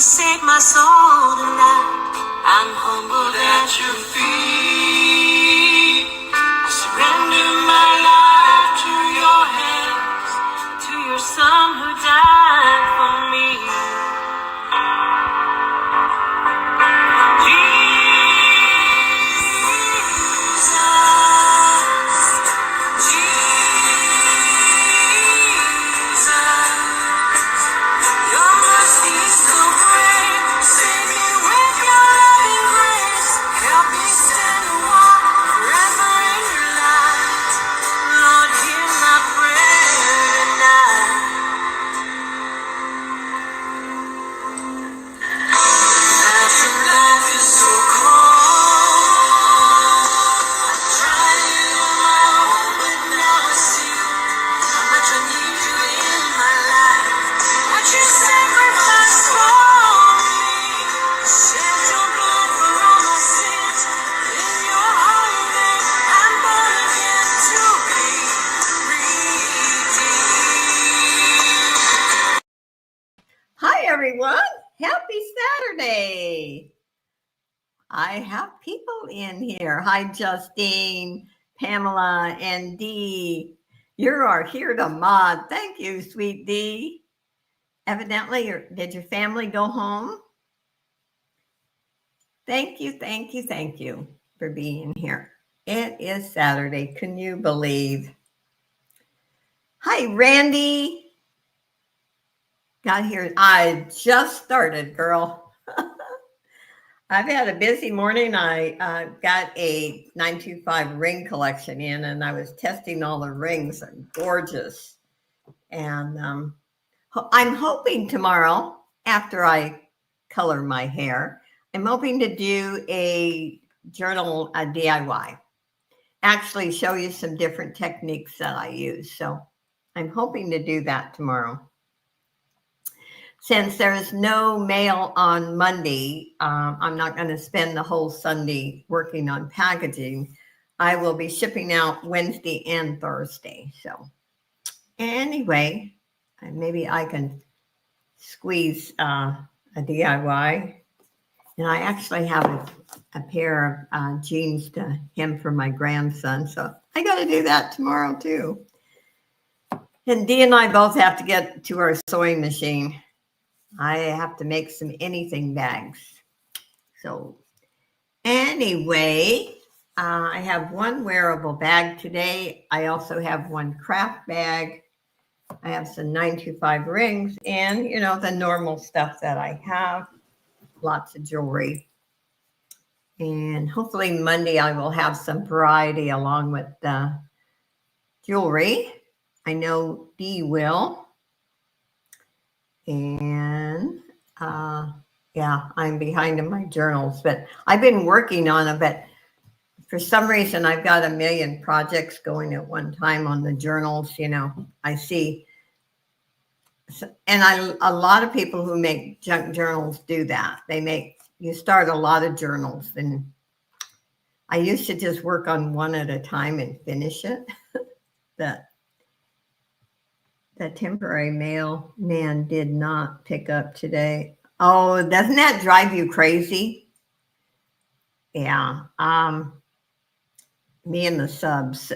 save my soul tonight. I'm humbled at your feet. I surrender my life to your hands, to your son who died for me. Everyone, happy Saturday. I have people in here. Hi, Justine, Pamela, and Dee. You are here to mod. Thank you, sweet Dee. Evidently, did your family go home? Thank you for being here. It is Saturday. Can you believe? Hi, Randy. Got here. I just started, girl. I've had a busy morning. I got a 925 ring collection in, and I was testing all the rings. They're gorgeous. And I'm hoping tomorrow, after I color my hair, I'm hoping to do a journal, a DIY. Actually show you some different techniques that I use. So I'm hoping to do that tomorrow. Since there is no mail on Monday, I'm not going to spend the whole Sunday working on packaging. I will be shipping out Wednesday and Thursday. So anyway, maybe I can squeeze a DIY. And I actually have a pair of jeans to hem for my grandson. So I got to do that tomorrow too. And Dee and I both have to get to our sewing machine. I have to make some anything bags. So anyway, I have one wearable bag today. I also have one craft bag. I have some 925 rings and, the normal stuff that I have. Lots of jewelry. And hopefully Monday I will have some variety along with the jewelry. I know Dee will. And yeah, I'm behind in my journals, but I've been working on them. But for some reason, I've got a million projects going at one time on the journals. I see, and a lot of people who make junk journals do that. You start a lot of journals, and I used to just work on one at a time and finish it. The temporary mailman did not pick up today. Oh, doesn't that drive you crazy? Yeah. Me and the subs.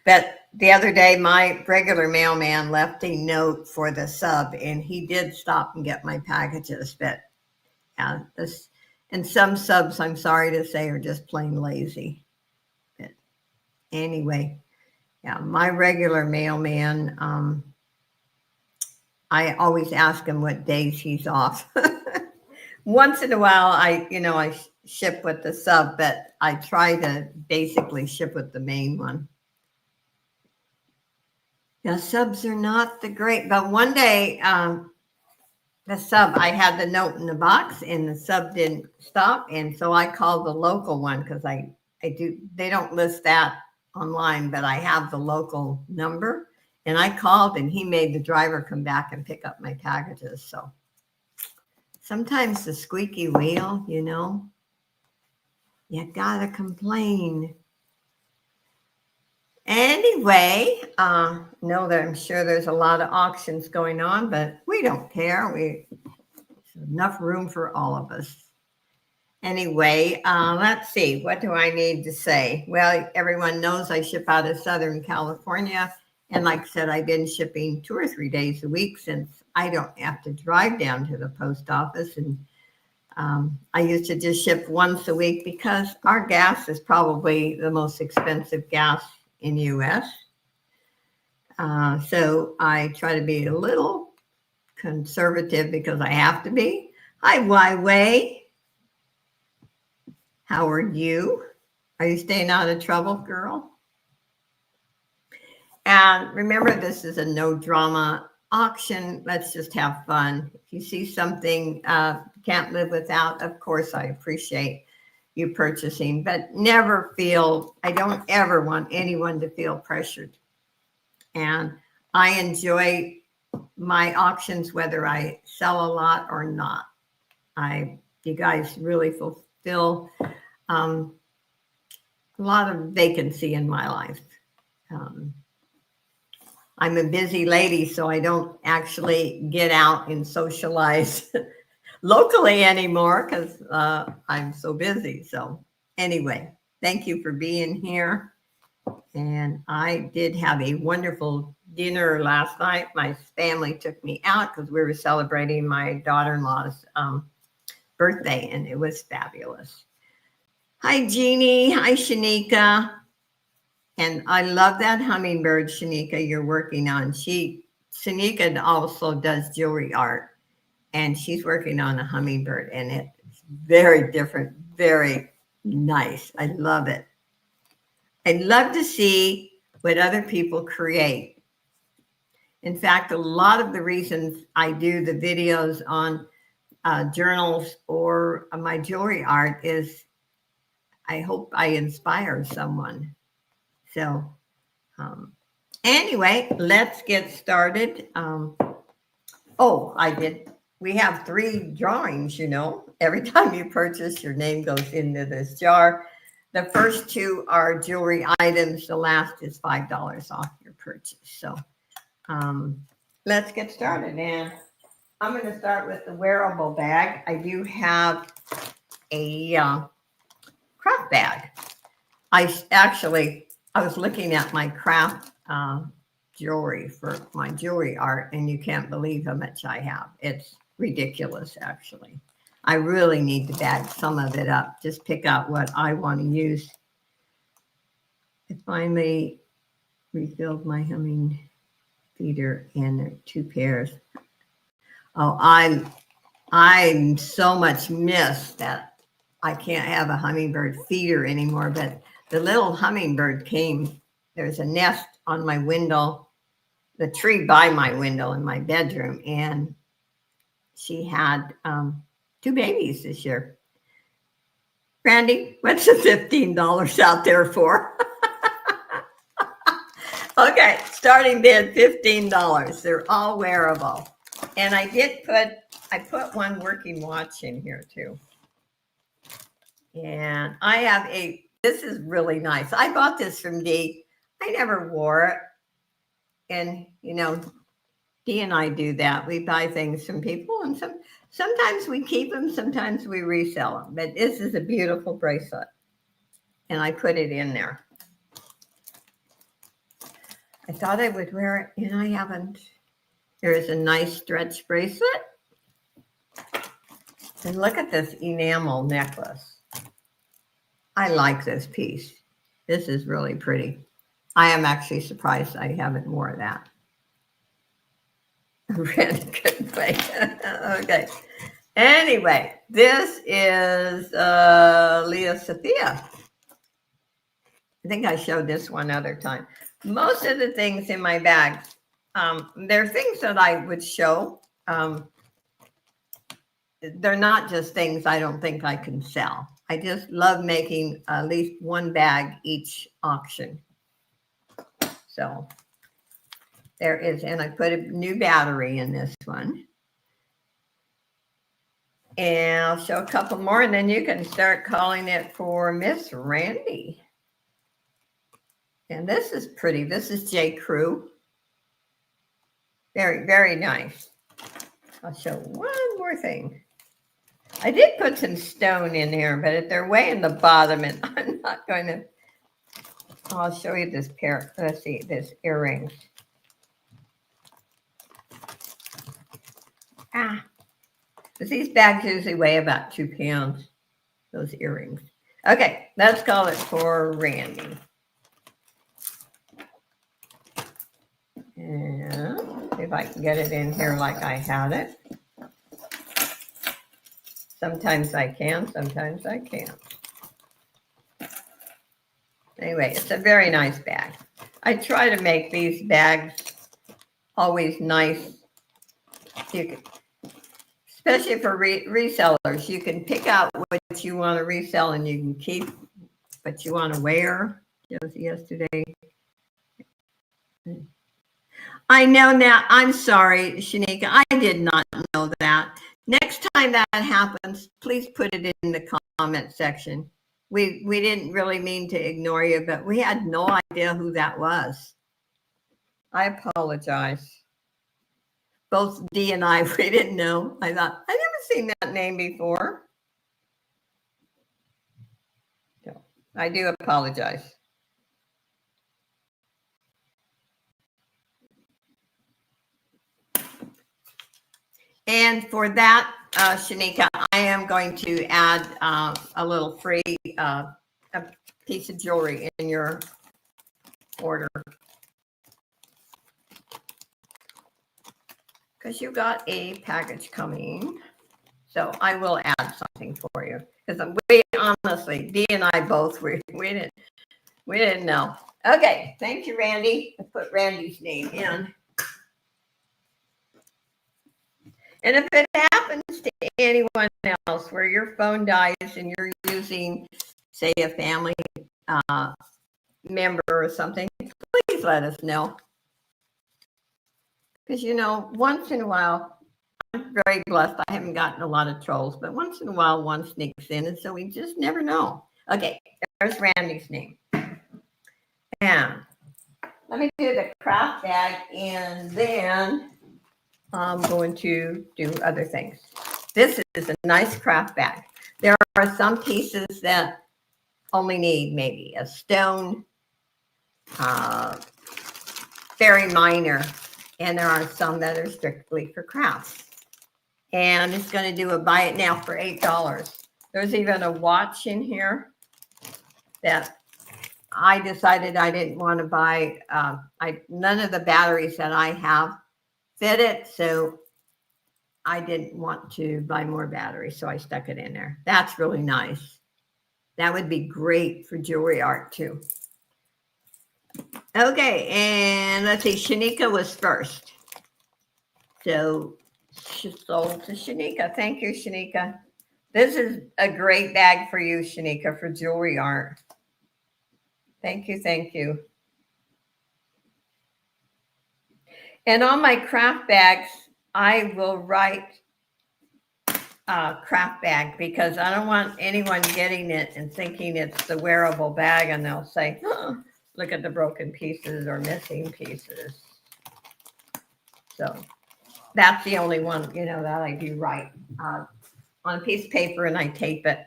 But the other day, my regular mailman left a note for the sub, and he did stop and get my packages. But yeah, and some subs, I'm sorry to say, are just plain lazy. But anyway, yeah, my regular mailman, I always ask him what days he's off. Once in a while, I ship with the sub, but I try to basically ship with the main one. Now, subs are not the great, but one day, the sub, I had the note in the box and the sub didn't stop. And so I called the local one because they don't list that online, but I have the local number. And I called and he made the driver come back and pick up my packages. So sometimes the squeaky wheel, you gotta complain. Anyway, know that I'm sure there's a lot of auctions going on, but we don't care. enough room for all of us. Anyway, let's see. What do I need to say? Well, everyone knows I ship out of Southern California. And like I said, I've been shipping 2 or 3 days a week since I don't have to drive down to the post office. And I used to just ship once a week because our gas is probably the most expensive gas in the U.S. So I try to be a little conservative because I have to be. Hi, Wai. How are you? Are you staying out of trouble, girl? And remember, this is a no drama auction. Let's just have fun. If you see something can't live without, of course, I appreciate you purchasing, but never feel, I don't ever want anyone to feel pressured. And I enjoy my auctions, whether I sell a lot or not. You guys really fulfill a lot of vacancy in my life. I'm a busy lady, so I don't actually get out and socialize locally anymore because I'm so busy. So anyway, thank you for being here. And I did have a wonderful dinner last night. My family took me out because we were celebrating my daughter-in-law's birthday, and it was fabulous. Hi, Jeannie. Hi, Shanika. And I love that hummingbird, Shanika, you're working on. Shanika also does jewelry art, and she's working on a hummingbird, and it's very different, very nice. I love it. I love to see what other people create. In fact, a lot of the reasons I do the videos on journals or my jewelry art is I hope I inspire someone. So anyway, let's get started. We have 3 drawings, you know. Every time you purchase, your name goes into this jar. The first 2 are jewelry items. The last is $5 off your purchase. So let's get started. And I'm going to start with the wearable bag. I do have a craft bag. I was looking at my craft jewelry for my jewelry art, and you can't believe how much I have. It's ridiculous, actually. I really need to bag some of it up, just pick out what I want to use. I finally refilled my humming feeder, and there are 2 pairs. Oh, I'm so much missed that I can't have a hummingbird feeder anymore, but the little hummingbird came. There's a nest on my window, the tree by my window in my bedroom, and she had 2 babies this year. Randy, what's the $15 out there for? Okay, starting bid $15. They're all wearable. And I put one working watch in here too. And I have this is really nice. I bought this from Dee. I never wore it. And, you know, Dee and I do that. We buy things from people, and sometimes we keep them, sometimes we resell them. But this is a beautiful bracelet. And I put it in there. I thought I would wear it, and I haven't. There is a nice stretch bracelet. And look at this enamel necklace. I like this piece. This is really pretty. I am actually surprised I haven't worn that. Randy couldn't wait. Okay. Anyway, this is Leah Sophia. I think I showed this one other time. Most of the things in my bag, they're things that I would show. They're not just things I don't think I can sell. I just love making at least 1 bag each auction. So there is, and I put a new battery in this one. And I'll show a couple more, and then you can start calling it for Miss Randy. And this is pretty. This is J. Crew. Very, very nice. I'll show one more thing. I did put some stone in here, but they're way in the bottom, and I'm not going to. I'll show you this pair. Let's see, this earrings. These bags usually weigh about 2 pounds. Those earrings. Okay, let's call it for Randy. And see if I can get it in here like I had it. Sometimes I can, sometimes I can't. Anyway, it's a very nice bag. I try to make these bags always nice. You can, especially for resellers, you can pick out what you want to resell and you can keep what you want to wear. Just yesterday. I know now. I'm sorry, Shanika. I did not know that. Next time that happens, please put it in the comment section. We didn't really mean to ignore you, but we had no idea who that was. I apologize. Both Dee and I, we didn't know. I thought, I've never seen that name before. So I do apologize. And for that, Shanika, I am going to add a little free a piece of jewelry in your order. Because you got a package coming. So I will add something for you. Because we honestly, Dee and I both, we didn't know. Okay, thank you, Randy. I put Randy's name in. And if it happens to anyone else where your phone dies and you're using, say, a family member or something, please let us know. Because, you know, once in a while, I'm very blessed. I haven't gotten a lot of trolls, but once in a while, one sneaks in. And so we just never know. Okay, there's Randy's name. And let me do the craft bag and then I'm going to do other things. This is a nice craft bag. There are some pieces that only need maybe a stone, very minor, and there are some that are strictly for crafts. And it's going to do a buy it now for $8. There's even a watch in here that I decided I didn't want to buy. None of the batteries that I have fit it, so I didn't want to buy more batteries, so I stuck it in there. That's really nice. That would be great for jewelry art too. Okay, and let's see, Shanika was first. So she sold to Shanika. Thank you, Shanika. This is a great bag for you, Shanika, for jewelry art. Thank you, thank you. And on my craft bags, I will write craft bag because I don't want anyone getting it and thinking it's the wearable bag and they'll say, oh, look at the broken pieces or missing pieces. So that's the only one, you know, that I do write on a piece of paper and I tape it.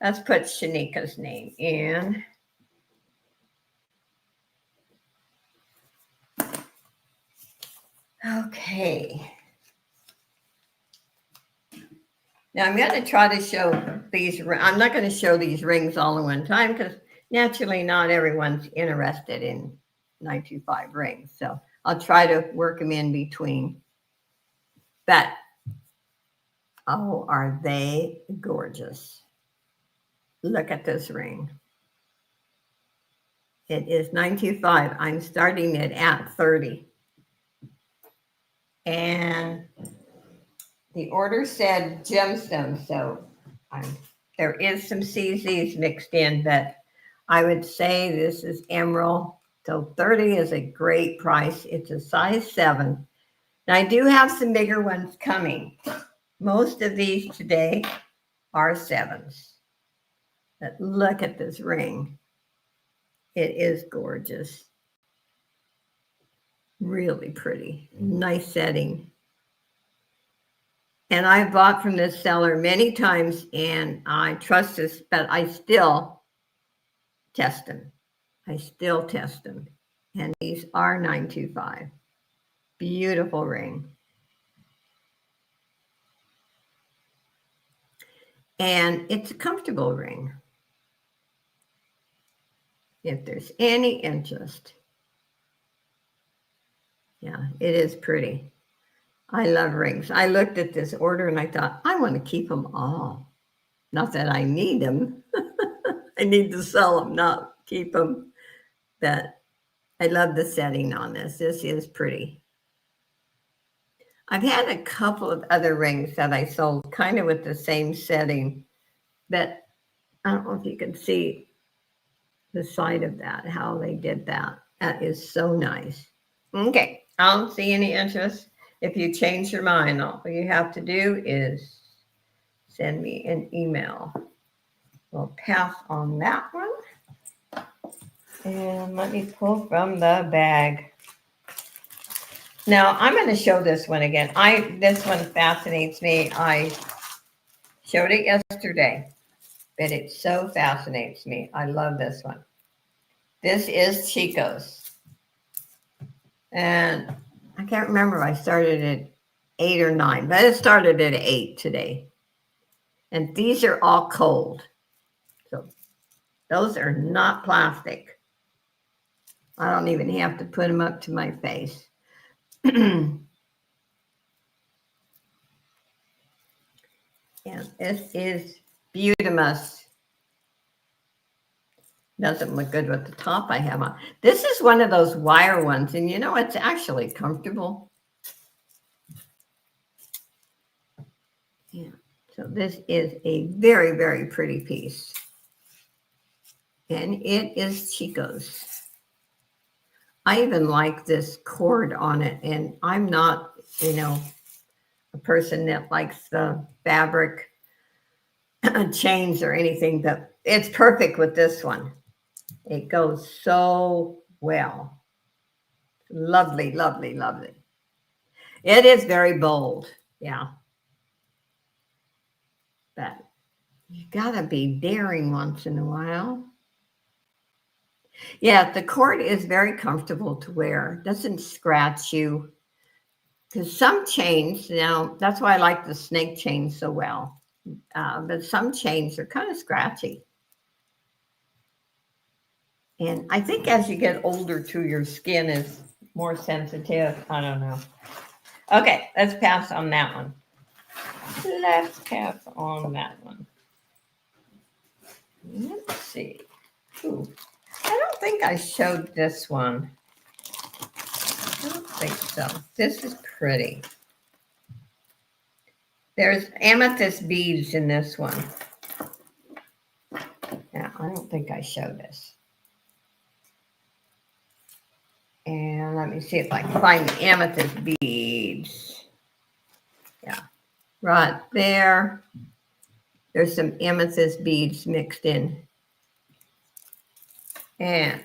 Let's put Shanika's name in. Okay. Now I'm going to try to show these. I'm not going to show these rings all at one time because naturally not everyone's interested in 925 rings. So I'll try to work them in between. But, oh, are they gorgeous? Look at this ring. It is 925. I'm starting it at 30. And the order said gemstone, so there is some CZs mixed in, but I would say this is emerald. So 30 is a great price. It's a size 7. Now I do have some bigger ones coming. Most of these today are 7s. But look at this ring. It is gorgeous. Really pretty. Nice setting. And I've bought from this seller many times and I trust this, but I still test them. I still test them. And these are 925. Beautiful ring. And it's a comfortable ring. If there's any interest. Yeah, it is pretty. I love rings. I looked at this order and I thought, I want to keep them all. Not that I need them. I need to sell them, not keep them. But I love the setting on this. This is pretty. I've had a couple of other rings that I sold kind of with the same setting, but I don't know if you can see the side of that, how they did that. That is so nice. Okay, I don't see any interest. If you change your mind, all you have to do is send me an email. We'll pass on that one. And let me pull from the bag. Now I'm going to show this one again. This one fascinates me. I showed it yesterday, but it so fascinates me. I love this one. This is Chico's. And I can't remember if I started at 8 or 9, but it started at 8 today. And these are all cold. So those are not plastic. I don't even have to put them up to my face. And this is Beautimus. Doesn't look good with the top I have on. This is one of those wire ones, and you know, it's actually comfortable. Yeah. So this is a very, very pretty piece. And it is Chico's. I even like this cord on it, and I'm not, a person that likes the fabric chains or anything, but it's perfect with this one. It goes so well. Lovely, lovely, lovely. It is very bold. Yeah. But you gotta be daring once in a while. Yeah, the cord is very comfortable to wear. It doesn't scratch you. Because some chains, that's why I like the snake chain so well. But some chains are kind of scratchy. And I think as you get older too, your skin is more sensitive. I don't know. Okay, let's pass on that one. Let's pass on that one. Let's see. Ooh, I don't think I showed this one. I don't think so. This is pretty. There's amethyst beads in this one. Yeah, I don't think I showed this. And let me see if I can find the amethyst beads. Yeah, right there. There's some amethyst beads mixed in. And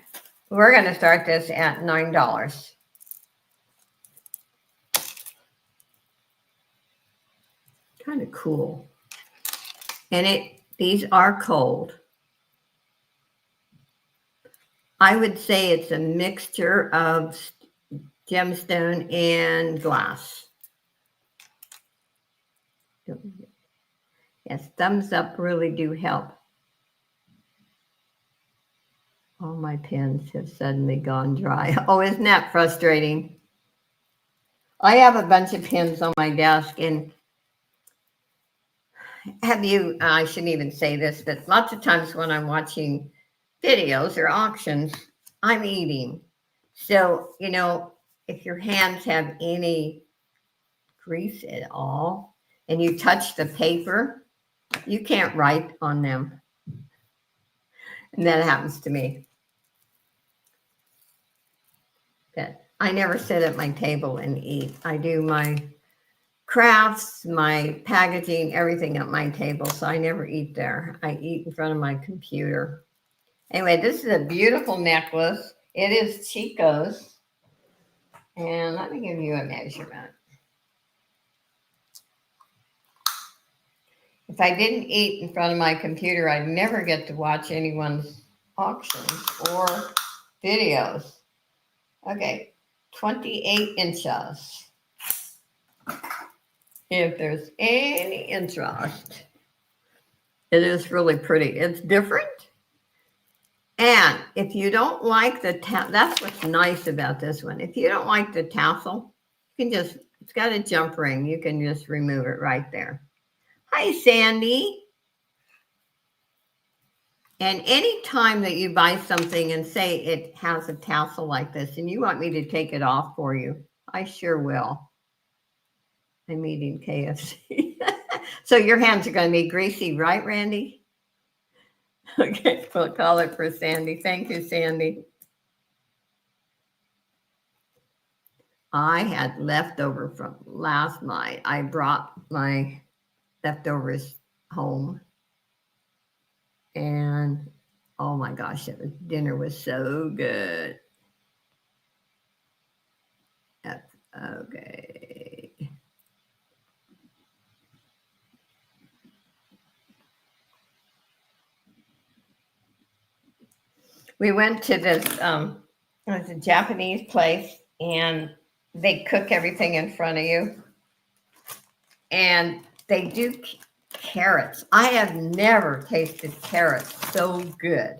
we're going to start this at $9. Kind of cool. And these are cold. I would say it's a mixture of gemstone and glass. Yes, thumbs up really do help. All my pens have suddenly gone dry. Oh, isn't that frustrating? I have a bunch of pens on my desk, and I shouldn't even say this, but lots of times when I'm watching videos or auctions, I'm eating. So, if your hands have any grease at all and you touch the paper, you can't write on them. And that happens to me. But I never sit at my table and eat. I do my crafts, my packaging, everything at my table. So I never eat there. I eat in front of my computer. Anyway, this is a beautiful necklace. It is Chico's. And let me give you a measurement. if I didn't eat in front of my computer, I'd never get to watch anyone's auctions or videos. Okay, 28 inches. If there's any interest, it is really pretty. It's different. And if you don't like the that's what's nice about this one. If you don't like the tassel, you can just, it's got a jump ring. You can just remove it right there. Hi, Sandy. And any time that you buy something and say it has a tassel like this and you want me to take it off for you, I sure will. I'm eating KFC. So your hands are going to be greasy, right, Randy? Okay, we'll call it for Sandy. Thank you, Sandy. I had leftover from last night. I brought my leftovers home. And oh my gosh, dinner was so good. That's okay. We went to this, it was a Japanese place, and they cook everything in front of you. And they do carrots. I have never tasted carrots so good.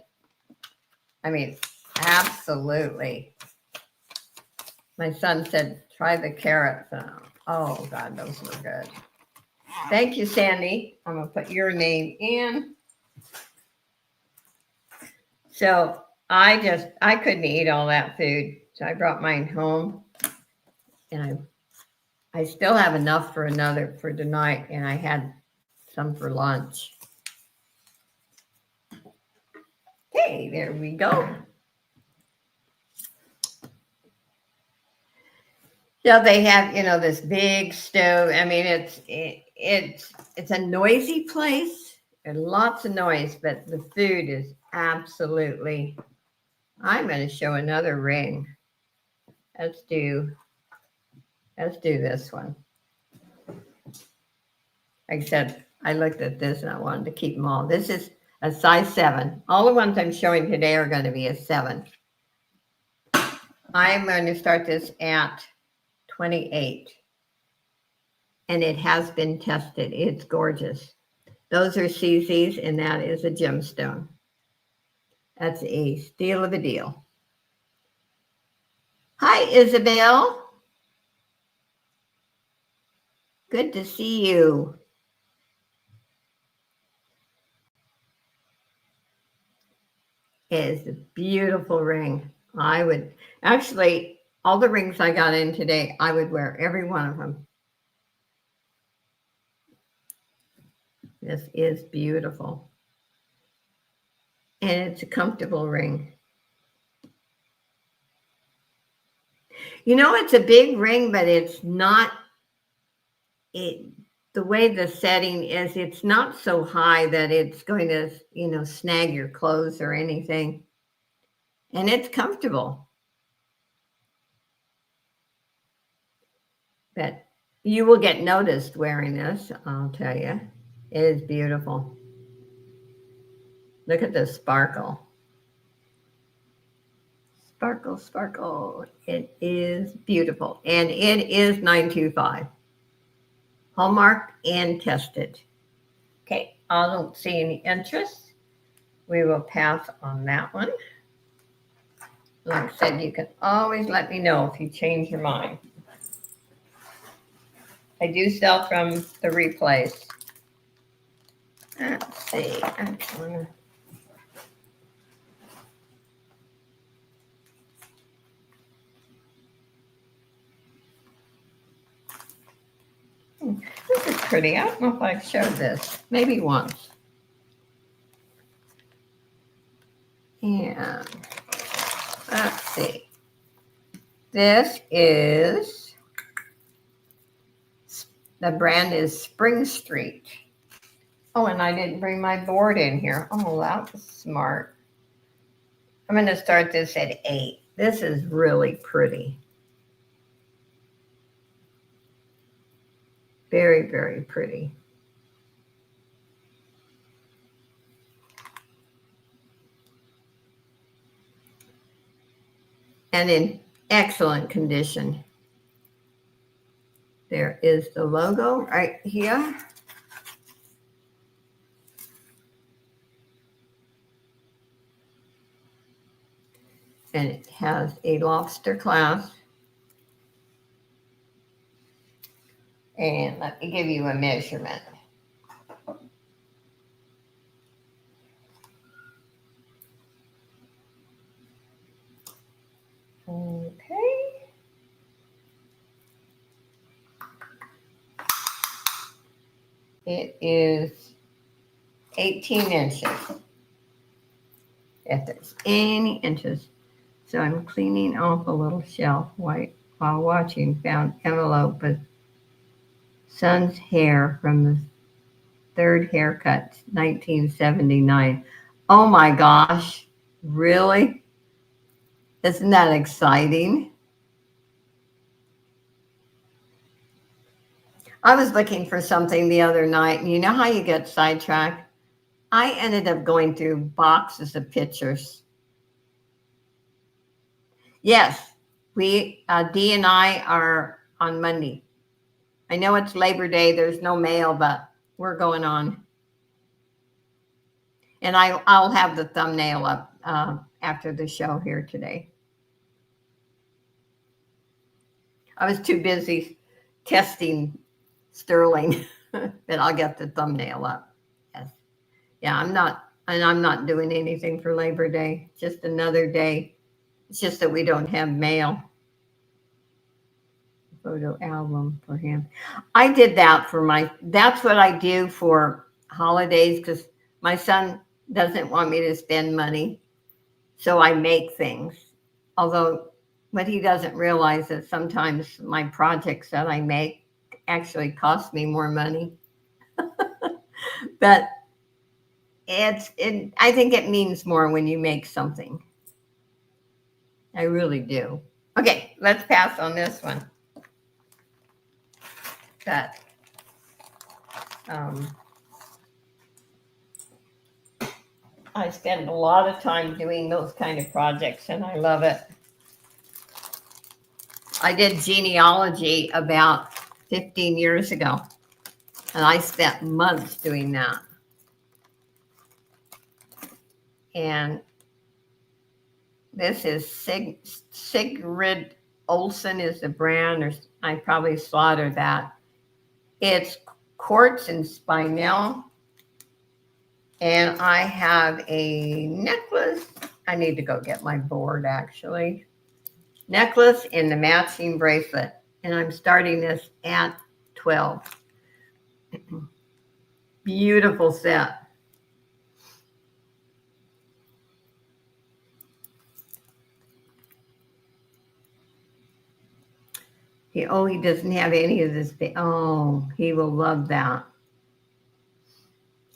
I mean, absolutely. My son said, try the carrots. Oh, God, those were good. Thank you, Sandy. I'm going to put your name in. So I couldn't eat all that food. So I brought mine home. And I still have enough for another for tonight. And I had some for lunch. Okay, there we go. So they have, this big stove. I mean, it's a noisy place. There's lots of noise, but the food is absolutely. I'm going to show another ring. Let's do this one. Like I said, I looked at this and I wanted to keep them all. This is a size 7. All the ones I'm showing today are going to be a 7. I'm going to start this at 28. And it has been tested. It's gorgeous. Those are CZs, and that is a gemstone. That's a steal of a deal. Hi, Isabel. Good to see you. It is a beautiful ring. I would actually, all the rings I got in today, I would wear every one of them. This is beautiful. And it's a comfortable ring. It's a big ring, but it's not, the way the setting is, it's not so high that it's going to, snag your clothes or anything. And it's comfortable. But you will get noticed wearing this, I'll tell you. It is beautiful. Look at the sparkle. Sparkle, sparkle. It is beautiful. And it is 925. Hallmarked and tested. Okay, I don't see any interest. We will pass on that one. Like I said, you can always let me know if you change your mind. I do sell from the replays. Let's see. Actually, this is pretty. I don't know if I've showed this. Maybe once. And let's see. This is, the brand is Spring Street. Oh, and I didn't bring my board in here. Oh, that was smart. I'm going to start this at 8. This is really pretty. Very, very pretty. and in excellent condition. There is the logo right here. And it has a lobster clasp. And let me give you a measurement. Okay. It is 18 inches, if there's any inches. So I'm cleaning off a little shelf while watching. Found envelope with son's hair from the third haircut, 1979. Oh my gosh, really? Isn't that exciting? I was looking for something the other night, and you know how you get sidetracked? I ended up going through boxes of pictures. Yes, Dee and I are on Monday. I know it's Labor Day, there's no mail, but we're going on. And I'll have the thumbnail up after the show here today. I was too busy testing Sterling, but I'll get the thumbnail up. Yes. Yeah, I'm not doing anything for Labor Day. Just another day. It's just that we don't have mail. Photo album for him. I did that that's what I do for holidays because my son doesn't want me to spend money. So I make things. Although what he doesn't realize is sometimes my projects that I make actually cost me more money. But I think it means more when you make something. I really do. Okay, let's pass on this one. That I spend a lot of time doing those kind of projects and I love it. I did genealogy about 15 years ago and I spent months doing that. And this is Sigrid Olsen is the brand, or I probably slaughtered that. It's quartz and spinel. And I have a necklace. I need to go get my board actually. Necklace and the matching bracelet. And I'm starting this at 12. Beautiful set. He doesn't have any of this. Oh, he will love that.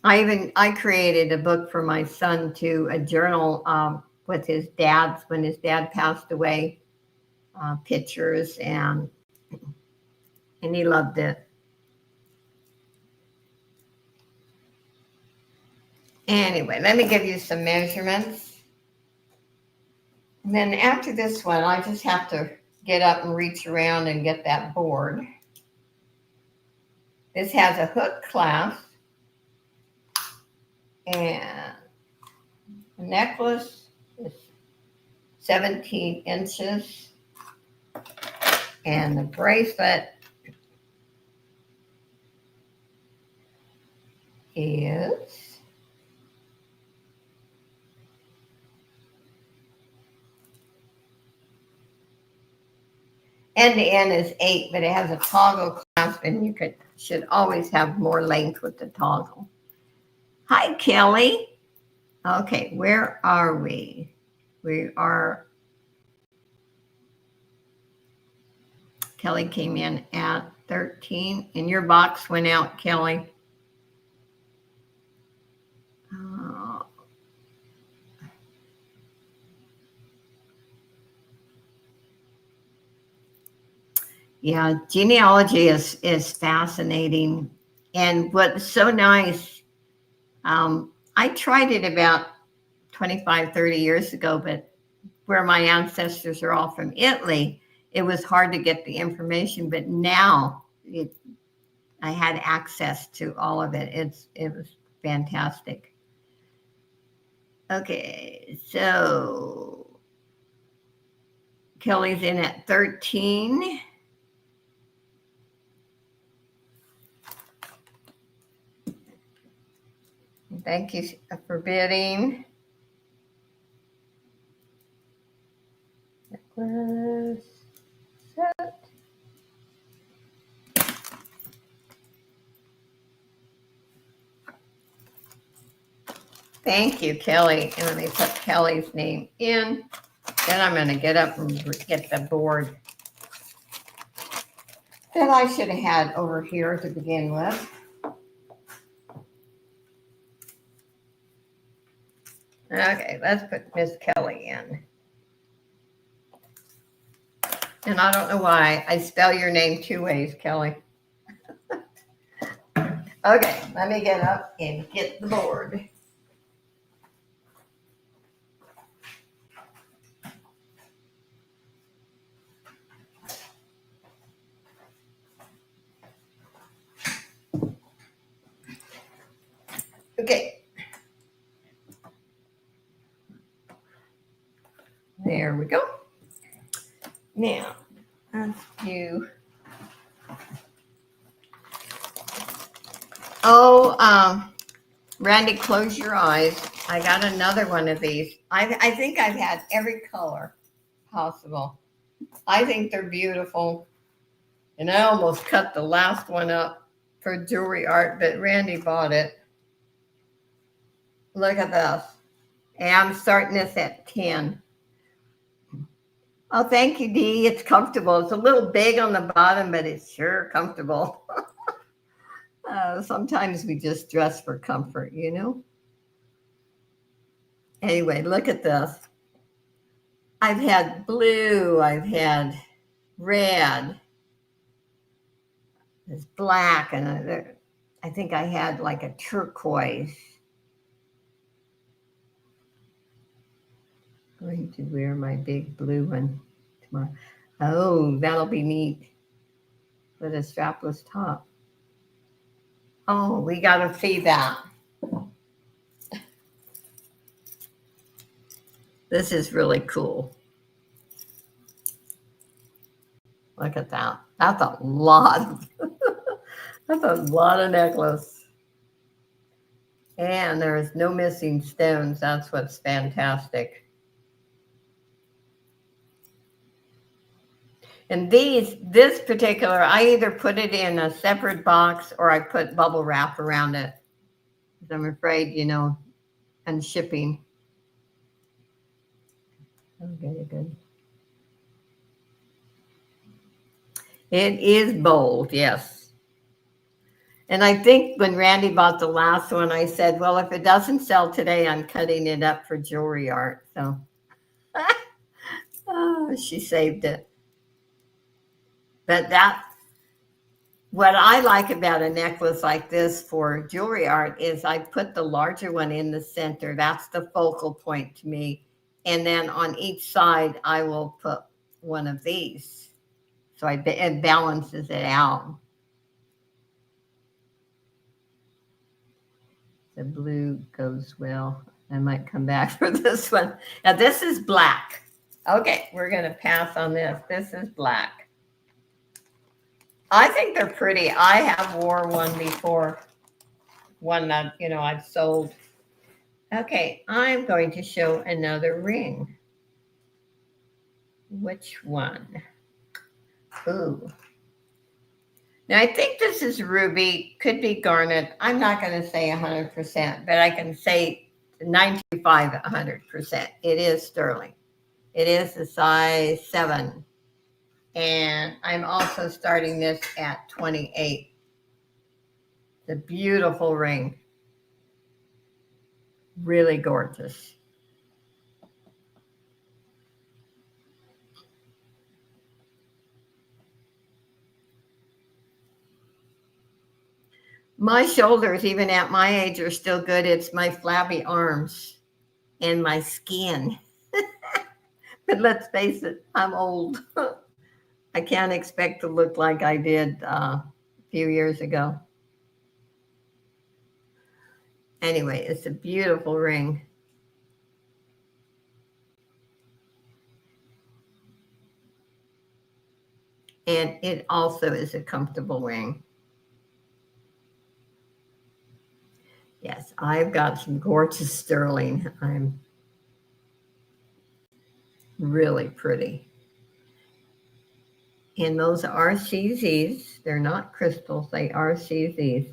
I created a book for my son too, a journal with his dad's, when his dad passed away, pictures, and he loved it. Anyway, let me give you some measurements. And then after this one, I just have to get up and reach around and get that board. This has a hook clasp and the necklace is 17 inches and the bracelet is end to end is 8, but it has a toggle clasp and you should always have more length with the toggle. Hi, Kelly. Okay, where are we? Kelly came in at 13 and your box went out, Kelly. Yeah, genealogy is fascinating. And what's so nice, I tried it about 25, 30 years ago, but where my ancestors are all from Italy, it was hard to get the information, but now I had access to all of it. It was fantastic. Okay, so Kelly's in at 13. Thank you for bidding. Thank you, Kelly. And let me put Kelly's name in. Then I'm going to get up and get the board that I should have had over here to begin with. Okay, let's put Miss Kelly in. And I don't know why I spell your name two ways, Kelly. Okay, let me get up and get the board. Okay. There we go. Now, let's do. Oh, Randy, close your eyes. I got another one of these. I think I've had every color possible. I think they're beautiful. And I almost cut the last one up for jewelry art, but Randy bought it. Look at this. And I'm starting this at 10. Oh, thank you, Dee. It's comfortable. It's a little big on the bottom, but it's sure comfortable. Sometimes we just dress for comfort, you know? Anyway, look at this. I've had blue. I've had red. There's black. And I think I had like a turquoise. I'm going to wear my big blue one tomorrow. Oh, that'll be neat. With a strapless top. Oh, we got to see that. This is really cool. Look at that. That's a lot. That's a lot of necklace. And there is no missing stones. That's what's fantastic. And this particular, I either put it in a separate box or I put bubble wrap around it. I'm afraid, you know, and shipping. Okay, good. It is bold, yes. And I think when Randy bought the last one, I said, well, if it doesn't sell today, I'm cutting it up for jewelry art. So oh, she saved it. But what I like about a necklace like this for jewelry art is I put the larger one in the center. That's the focal point to me. And then on each side, I will put one of these. So it balances it out. The blue goes well. I might come back for this one. Now, this is black. Okay, we're going to pass on this. This is black. I think they're pretty. I have wore one before. One that, you know, I've sold. Okay, I'm going to show another ring. Which one? Ooh. Now, I think this is ruby. Could be garnet. I'm not going to say 100%, but I can say 95, 100%. It is sterling. It is a size 7. And I'm also starting this at 28. It's a beautiful ring. Really gorgeous. My shoulders, even at my age, are still good. It's my flabby arms and my skin. But let's face it, I'm old. I can't expect to look like I did a few years ago. Anyway, it's a beautiful ring. And it also is a comfortable ring. Yes, I've got some gorgeous sterling. I'm really pretty. And those are CZs. They're not crystals, they are CZs.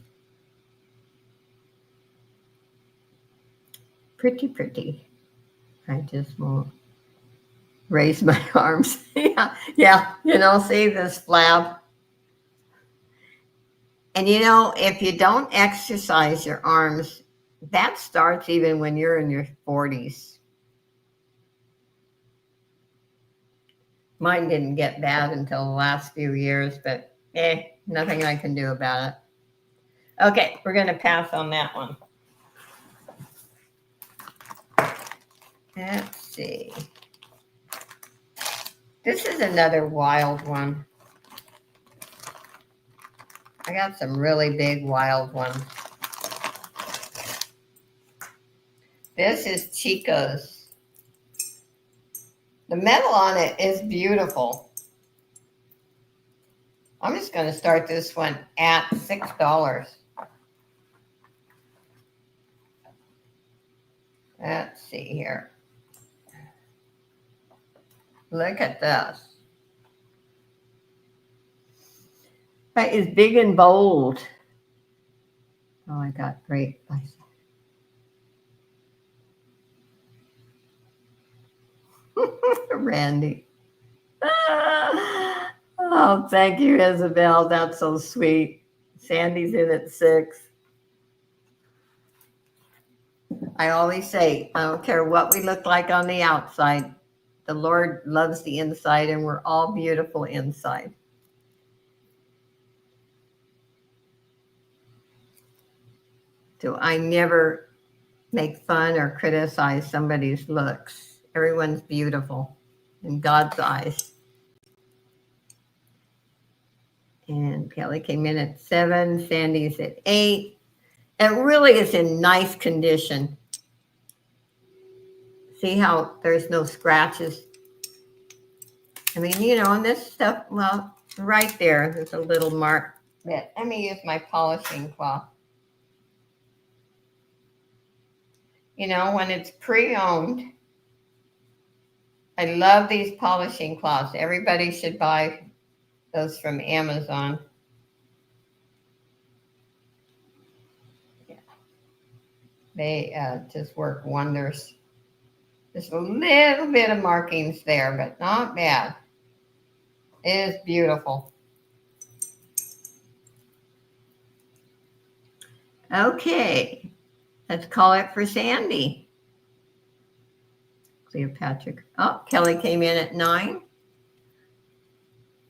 Pretty, pretty. I just won't raise my arms. Yeah, yeah. See this flab. And if you don't exercise your arms, that starts even when you're in your 40s. Mine didn't get bad until the last few years, but nothing I can do about it. Okay, we're going to pass on that one. Let's see. This is another wild one. I got some really big wild ones. This is Chico's. The metal on it is beautiful. I'm just going to start this one at $6. Let's see here. Look at this. That is big and bold. Oh, I got great. Randy. Oh, thank you, Isabel. That's so sweet. Sandy's in at 6. I always say, I don't care what we look like on the outside. The Lord loves the inside, and we're all beautiful inside. So I never make fun or criticize somebody's looks. Everyone's beautiful in God's eyes. And Kelly came in at 7. Sandy's at 8. It really is in nice condition. See how there's no scratches? I mean, and this stuff, well, right there's a little mark. But let me use my polishing cloth. When it's pre-owned, I love these polishing cloths. Everybody should buy those from Amazon. Yeah. They just work wonders. Just a little bit of markings there, but not bad. It is beautiful. Okay, let's call it for Sandy. Cleopatra. Oh, Kelly came in at 9.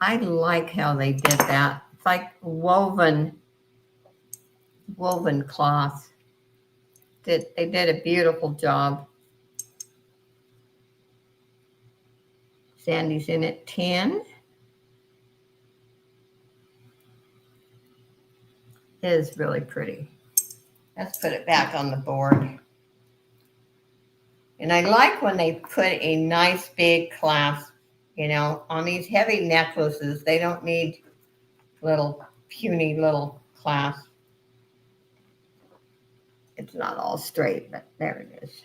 I like how they did that. It's like woven cloth. They did a beautiful job. Sandy's in at 10. It is really pretty. Let's put it back on the board. And I like when they put a nice big clasp, on these heavy necklaces. They don't need little puny little clasps. It's not all straight, but there it is.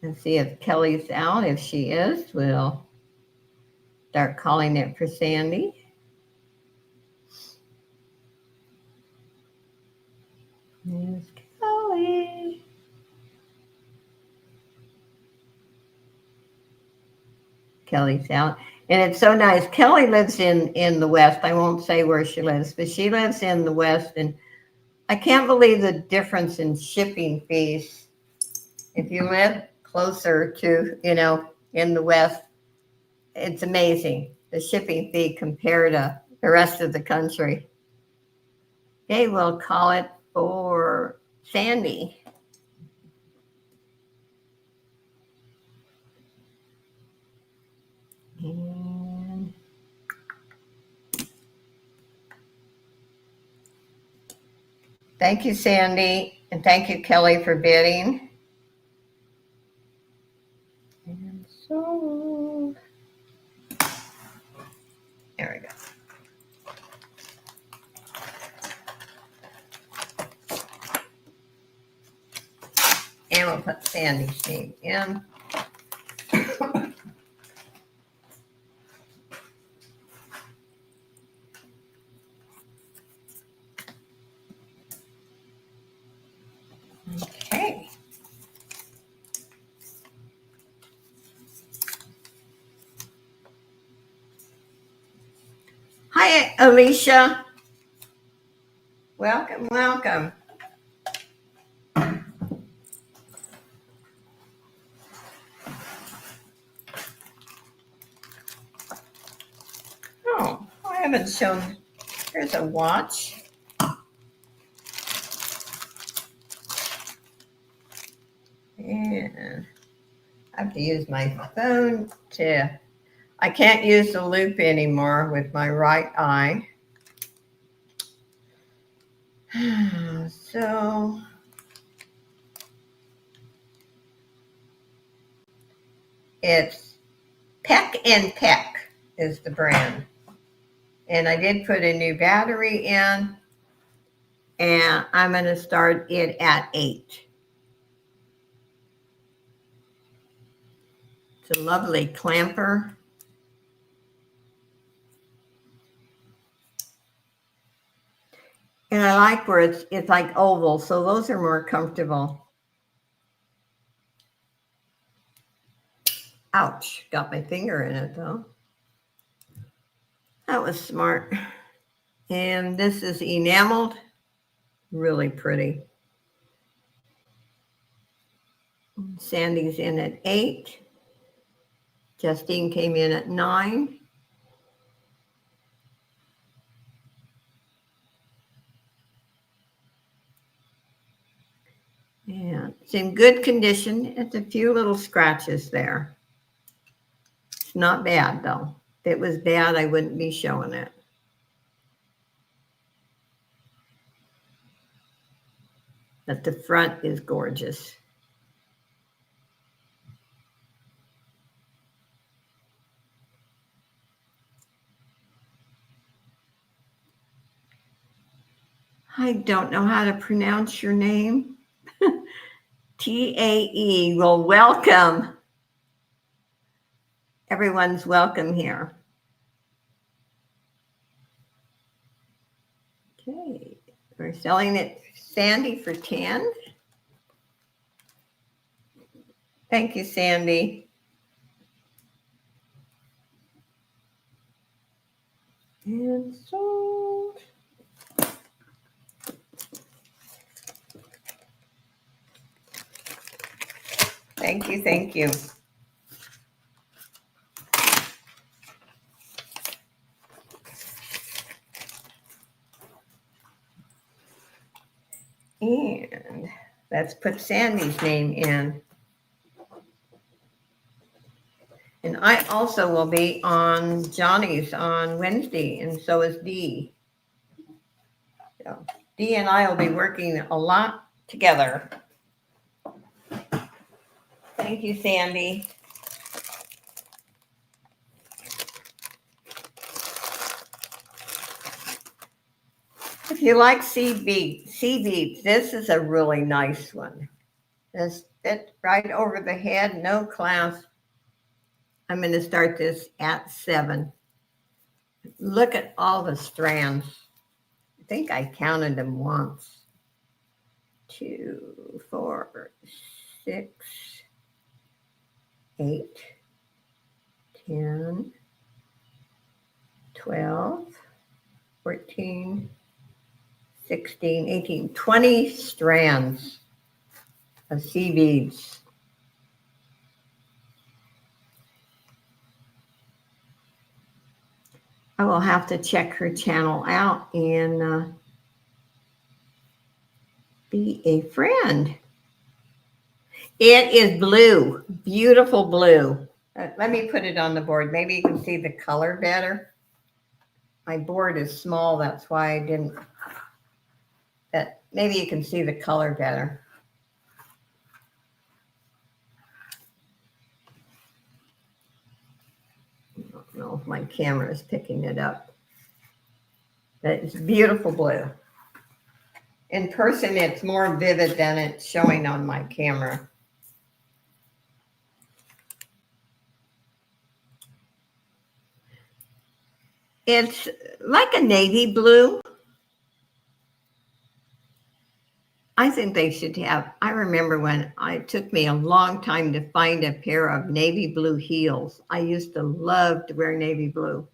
Let's see if Kelly's out. If she is, we'll start calling it for Sandy. There's Kelly. Kelly's out. And it's so nice. Kelly lives in the West. I won't say where she lives, but she lives in the West. And I can't believe the difference in shipping fees. If you live closer to, in the West, it's amazing. The shipping fee compared to the rest of the country. Okay, we'll call it for Sandy. Thank you, Sandy. And thank you, Kelly, for bidding. And so, there we go. And we'll put Sandy's name in. Okay. Hi, Alicia. Welcome, welcome. Oh, I haven't shown. Here's a watch. And I have to use my phone to, I can't use the loop anymore with my right eye. So, it's Peck and Peck is the brand. And I did put a new battery in, and I'm going to start it at 8. It's a lovely clamper. And I like where it's like oval, so those are more comfortable. Ouch, got my finger in it though. That was smart. And this is enameled, really pretty. Sandy's in at 8. Justine came in at 9. And it's in good condition. It's a few little scratches there. It's not bad though. If it was bad, I wouldn't be showing it. But the front is gorgeous. I don't know how to pronounce your name. TAE. Well, welcome. Everyone's welcome here. Okay, we're selling it, Sandy, for 10. Thank you, Sandy. And sold. Thank you, thank you. And let's put Sandy's name in. And I also will be on Johnny's on Wednesday, and so is Dee. So Dee and I will be working a lot together. Thank you, Sandy. If you like sea beads, this is a really nice one. This fit right over the head, no clasp. I'm going to start this at 7. Look at all the strands. I think I counted them once. 2, 4, 6, 8, 10, 12, 14, 16, 18, 20 strands of sea beads. I will have to check her channel out and be a friend. It is blue, beautiful blue. Let me put it on the board. Maybe you can see the color better. My board is small, that's why I didn't. maybe you can see the color better. I don't know if my camera is picking it up. But it's beautiful blue. In person, it's more vivid than it's showing on my camera. It's like a navy blue. I think they should have, I remember when it took me a long time to find a pair of navy blue heels. I used to love to wear navy blue.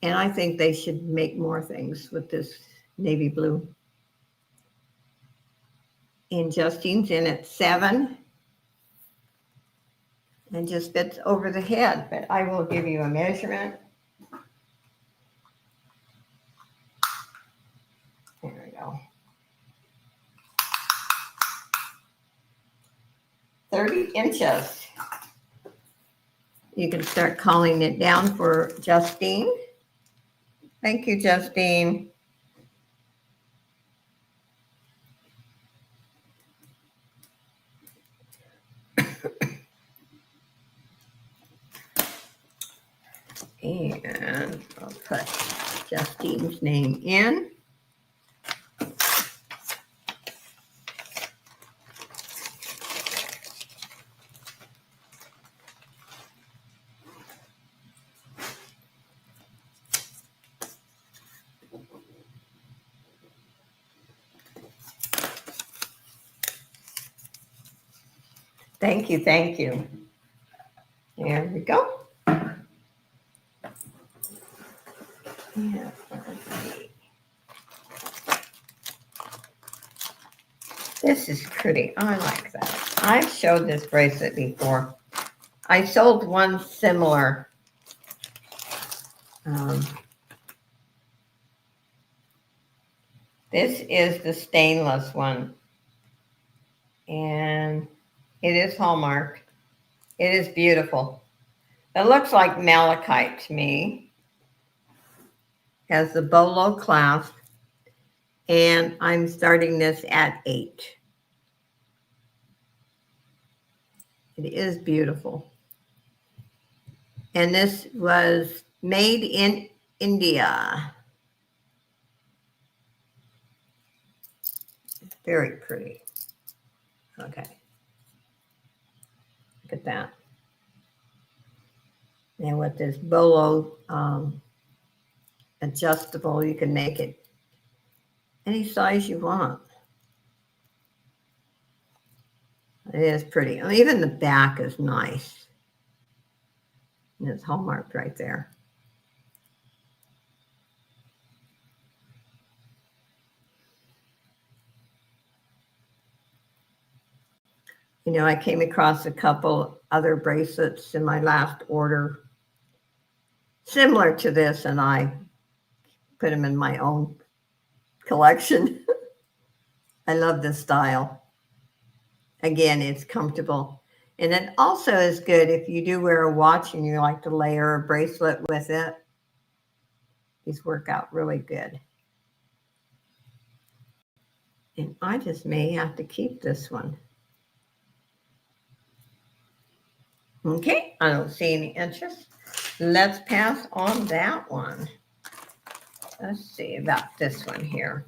And I think they should make more things with this navy blue. And Justine's in at 7. And just fits over the head, but I will give you a measurement. There we go. 30 inches. You can start calling it down for Justine. Thank you, Justine. And I'll put Justine's name in. Thank you, thank you. There we go. Yeah, this is pretty. I like that. I've showed this bracelet before. I sold one similar. This is the stainless one. And it is hallmarked. It is beautiful. It looks like malachite to me. Has the bolo clasp. And I'm starting this at 8. It is beautiful. And this was made in India. Very pretty. Okay. Look at that. And with this bolo adjustable, you can make it any size you want. It is pretty. I mean, even the back is nice. And it's hallmarked right there. You know, I came across a couple other bracelets in my last order similar to this, and I put them in my own collection. I love this style. Again, it's comfortable. And it also is good if you do wear a watch and you like to layer a bracelet with it. These work out really good. And I just may have to keep this one. Okay, I don't see any interest. Let's pass on that one. Let's see about this one here.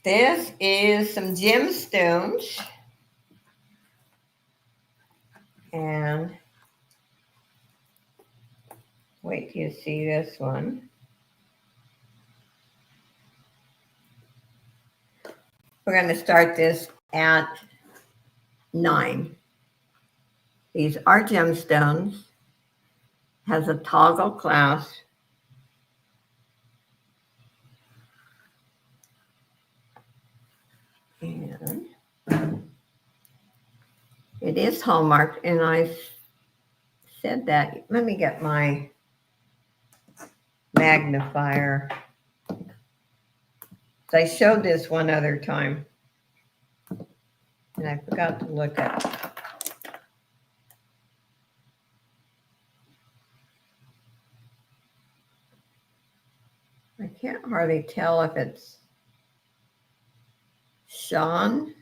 This is some gemstones. And wait till you see this one. We're going to start this at 9. These are gemstones. Has a toggle clasp. And it is hallmarked, and I said that. Let me get my magnifier. So I showed this one other time, and I forgot to look at it. can't hardly tell if it's Sean.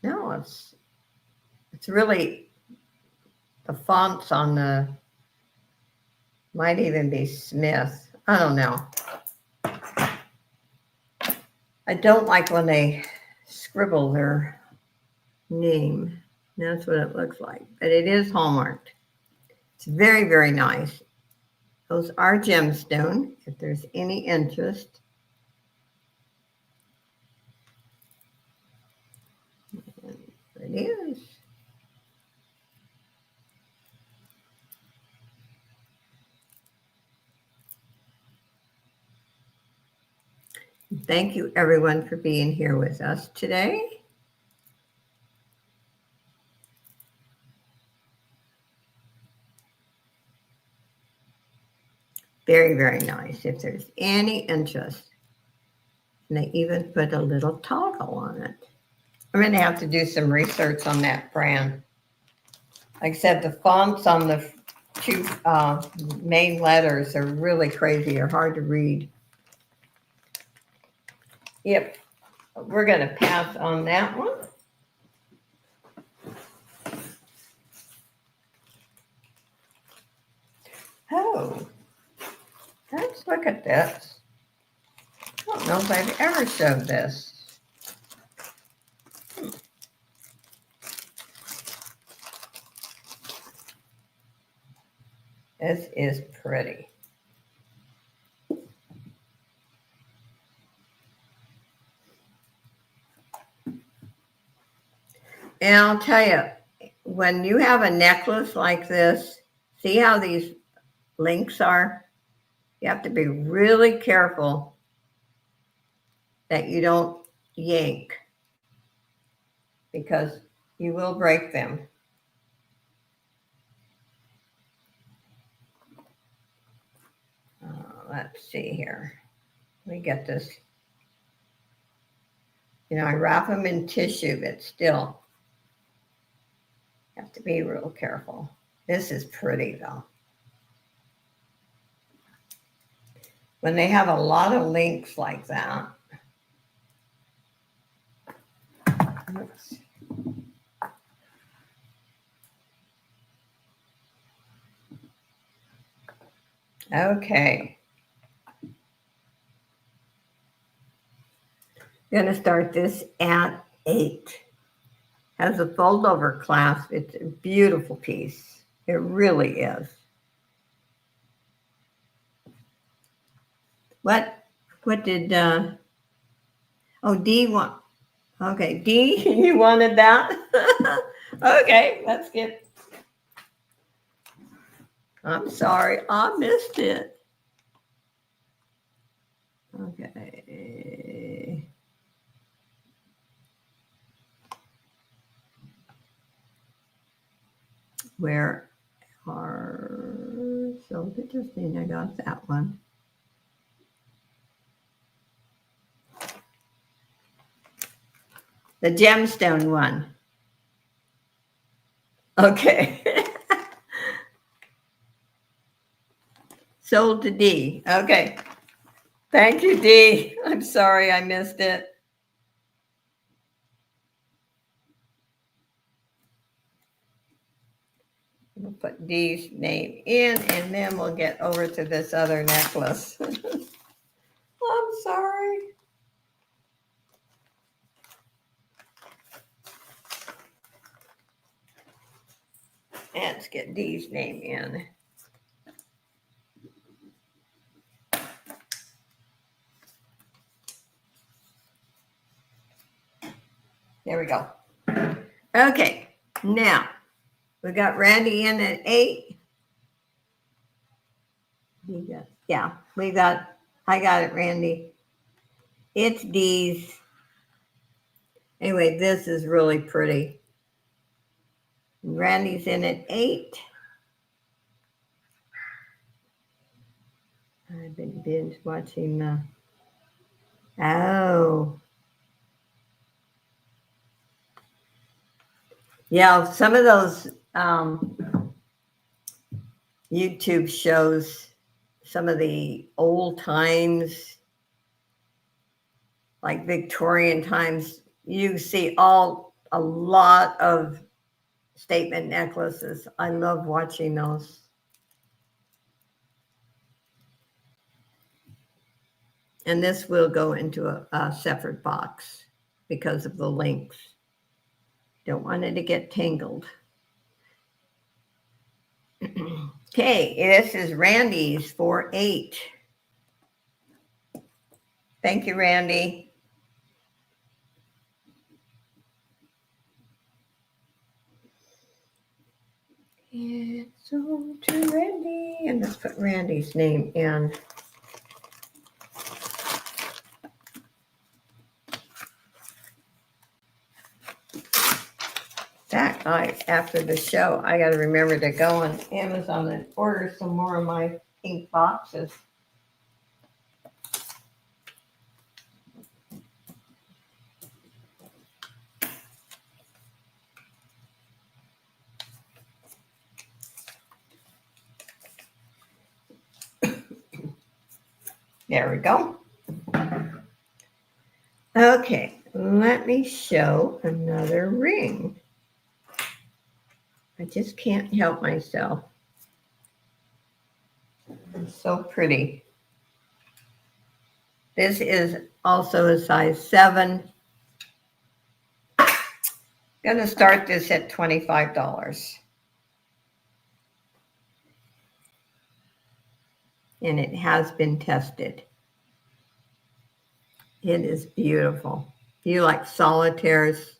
No, it's really, the fonts on the, might even be Smith. I don't know. I don't like when they scribble their name. That's what it looks like. But it is hallmarked. It's very, very nice. Those are gemstone, if there's any interest. And it is. Thank you, everyone, for being here with us today. Very, very nice. If there's any interest. And they even put a little toggle on it. I'm going to have to do some research on that brand. Like I said, the fonts on the two main letters are really crazy. They're hard to read. Yep. We're going to pass on that one. Oh, let's look at this. I don't know if I've ever showed this. This is pretty. And I'll tell you, when you have a necklace like this, see how these links are? You have to be really careful that you don't yank because you will break them. Let's see here. Let me get this. You know, I wrap them in tissue, but still have to be real careful. This is pretty though. When they have a lot of links like that. Oops. Okay. I'm going to start this at 8. Has a fold over clasp. It's a beautiful piece. It really is. What did, oh, D want, okay, D, you wanted that? Okay, let's get, I'm sorry, I missed it. Okay. Where are, so interesting, I got that one. The gemstone one. Okay. Sold to D. Okay. Thank you, D. I'm sorry I missed it. We'll put D's name in, and then we'll get over to this other necklace. I'm sorry. Let's get D's name in. There we go. Okay, now we got Randy in at 8. Yeah, I got it, Randy. It's D's. Anyway, this is really pretty. Randy's in at 8. I've been binge watching the, oh. Yeah, some of those YouTube shows some of the old times, like Victorian times. You see a lot of statement necklaces. I love watching those. And this will go into a separate box because of the links. Don't want it to get tangled. Okay, this is Randy's 4-8. Thank you, Randy. It's over to Randy. And let's put Randy's name in. That night after the show, I got to remember to go on Amazon and order some more of my pink boxes. There we go. Okay, let me show another ring. I just can't help myself. It's so pretty. This is also a size 7. Going to start this at $25. And it has been tested. It is beautiful. You like solitaires,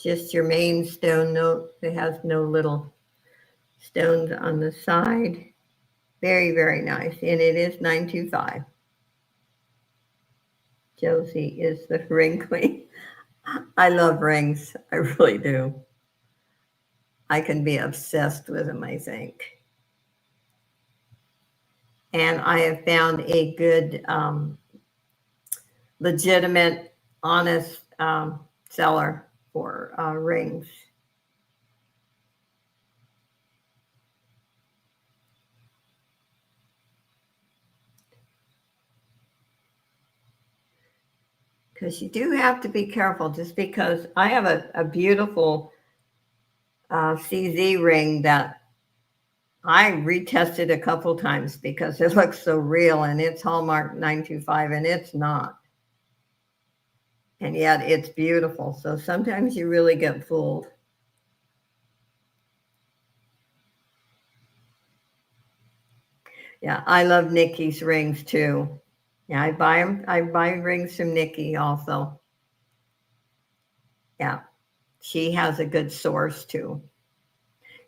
just your main stone note. It has no little stones on the side. Very, very nice. And it is $9.25. Josie is the ring queen. I love rings. I really do. I can be obsessed with them, I think. And I have found a good, legitimate, honest seller for rings. Because you do have to be careful, just because I have a beautiful CZ ring that I retested a couple times because it looks so real, and it's Hallmark 925 and it's not. And yet it's beautiful. So sometimes you really get fooled. Yeah, I love Nikki's rings too. Yeah, I buy them. I buy rings from Nikki also. Yeah, she has a good source too.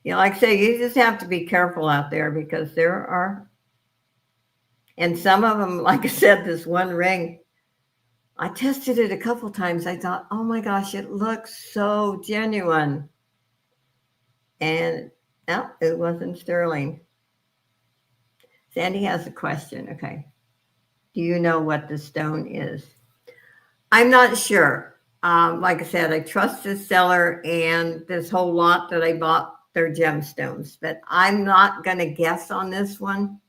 You know, like I say, you just have to be careful out there because there are, and some of them, like I said, this one ring, I tested it a couple times. I thought, oh my gosh, it looks so genuine. And no, it wasn't sterling. Sandy has a question. Okay. Do you know what the stone is? I'm not sure. Like I said, I trust this seller, and this whole lot that I bought, they're gemstones, but I'm not going to guess on this one.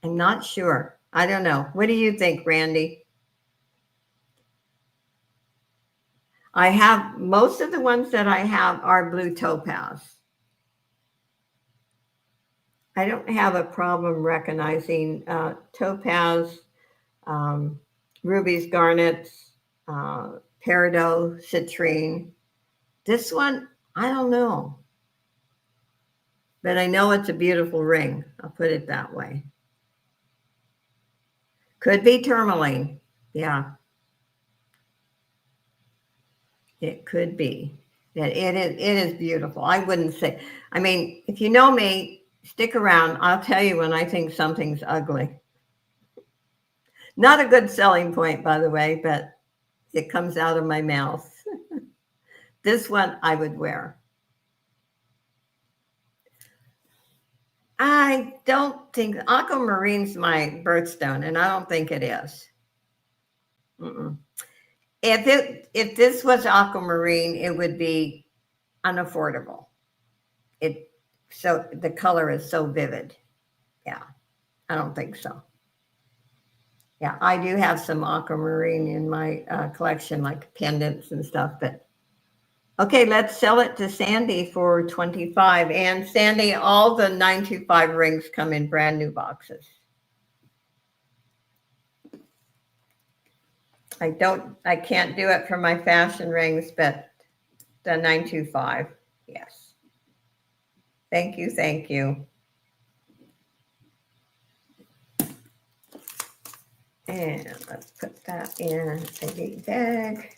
I'm not sure. I don't know. What do you think, Randy? I have, most of the ones that I have are blue topaz. I don't have a problem recognizing topaz, rubies, garnets, peridot, citrine. This one, I don't know. But I know it's a beautiful ring. I'll put it that way. Could be tourmaline. Yeah. It could be. It is beautiful. I wouldn't say, I mean, if you know me, stick around. I'll tell you when I think something's ugly. Not a good selling point, by the way, but it comes out of my mouth. This one I would wear. I don't think aquamarine's my birthstone, and I don't think it is. Mm-mm. If this was aquamarine, it would be unaffordable. It so the color is so vivid. Yeah, I don't think so. Yeah, I do have some aquamarine in my collection, like pendants and stuff. But okay, let's sell it to Sandy for 25. And Sandy, all the 925 rings come in brand new boxes. I can't do it for my fashion rings, but the 925, yes. Thank you, thank you. And let's put that in a big bag.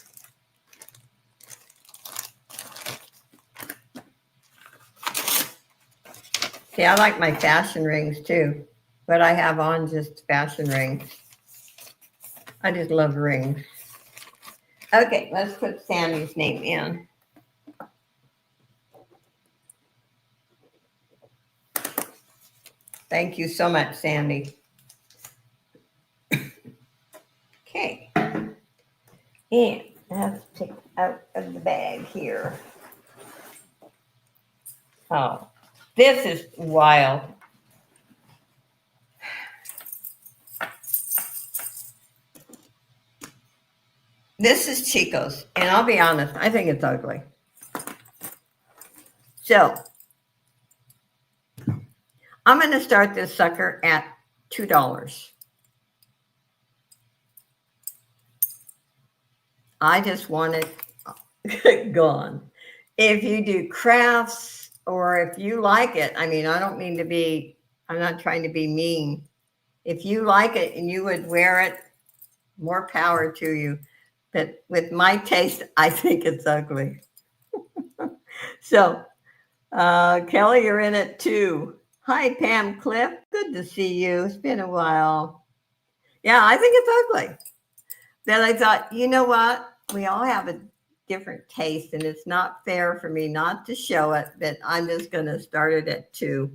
See, I like my fashion rings too, but I have on just fashion rings. I just love rings. Okay, let's put Sandy's name in. Thank you so much, Sandy. Okay. And let's take out of the bag here. Oh, this is wild. This is Chico's, and I'll be honest, I think it's ugly. So I'm going to start this sucker at $2. I just want it gone. If you do crafts or if you like it, I mean, I don't mean to be, I'm not trying to be mean. If you like it and you would wear it, more power to you. But with my taste, I think it's ugly. So, Kelly, you're in it too. Hi, Pam Cliff. Good to see you. It's been a while. Yeah, I think it's ugly. Then I thought, you know what? We all have a different taste, and it's not fair for me not to show it, but I'm just going to start it at 2.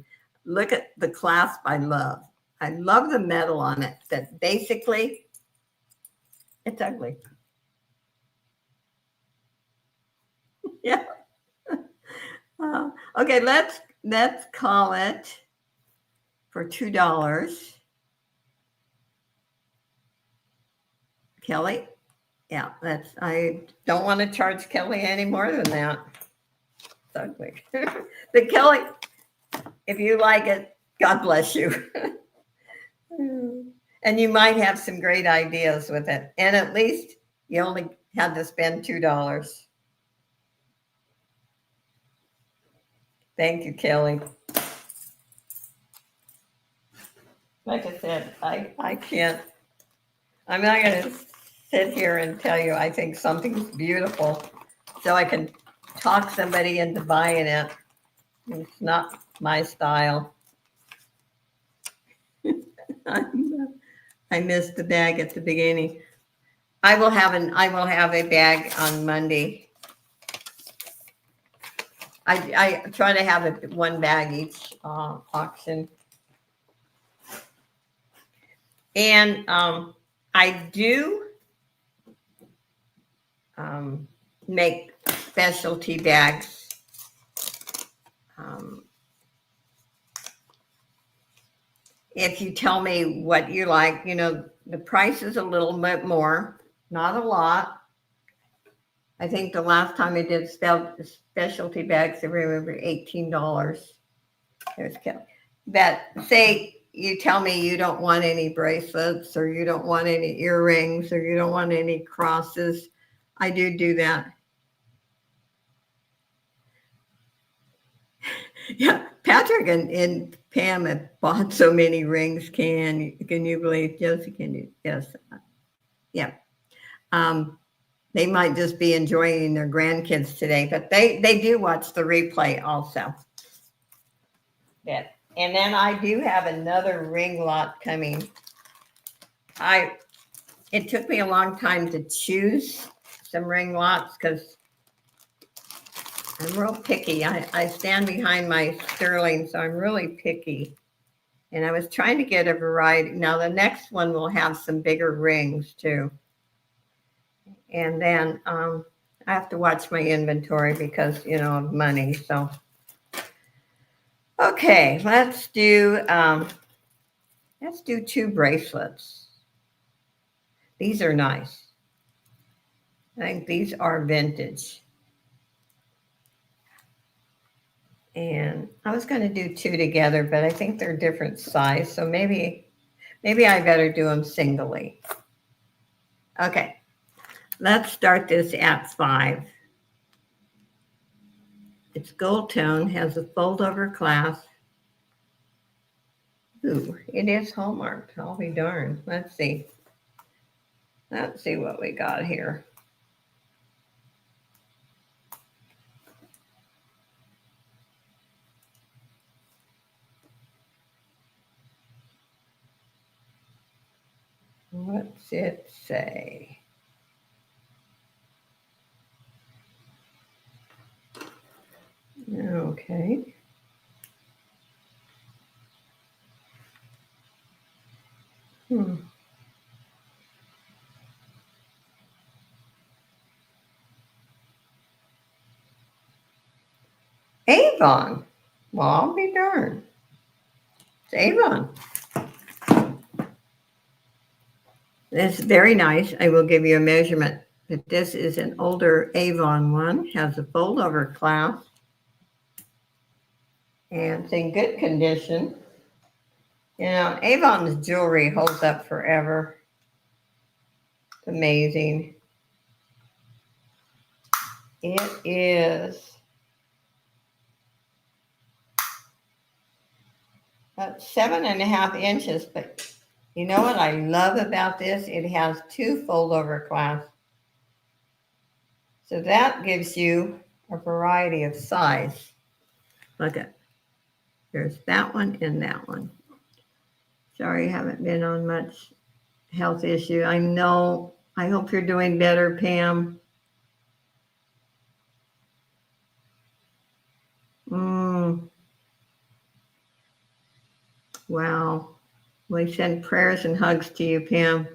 Look at the clasp I love. I love the metal on it, but basically, it's ugly. Yeah. Okay, let's call it for $2. Kelly? Yeah, I don't want to charge Kelly any more than that. It's ugly. But Kelly, if you like it, God bless you. And you might have some great ideas with it. And at least you only had to spend $2. Thank you, Kelly. Like I said, I can't, I'm not going to sit here and tell you I think something's beautiful so I can talk somebody into buying it. It's not my style. I missed the bag at the beginning. I will have a bag on Monday. I try to have it 1 bag each auction. And I do make specialty bags. If you tell me what you like, the price is a little bit more, not a lot. I think the last time I did specialty bags, I remember $18. There's Kelly. But say you tell me you don't want any bracelets or you don't want any earrings or you don't want any crosses. I do that. Yeah, Patrick and Pam have bought so many rings. Can you believe? Josie, can you? Yes. Yeah. They might just be enjoying their grandkids today, but they do watch the replay also. Yeah. And then I do have another ring lot coming. It took me a long time to choose some ring lots because I'm real picky. I stand behind my sterling, so I'm really picky. And I was trying to get a variety. Now the next one will have some bigger rings too. And then I have to watch my inventory because, of money. So Okay, let's do 2 bracelets. These are nice. I think these are vintage. And I was going to do 2 together, but I think they're different size, so maybe I better do them singly. Okay, let's start this at 5. It's gold tone, has a fold-over clasp. Ooh, it is hallmarked. I'll be darned. Let's see. Let's see what we got here. What's it say? Okay. Avon. Well, I'll be darned. It's Avon. It's very nice. I will give you a measurement. But this is an older Avon one. Has a fold-over clasp. And it's in good condition. You know, Avon's jewelry holds up forever. It's amazing. It is about 7.5 inches, but you know what I love about this? It has 2 fold-over clasps. So that gives you a variety of size. Look at, there's that one and that one. Sorry, I haven't been on much health issue. I know. I hope you're doing better, Pam. Wow. We send prayers and hugs to you, Pam.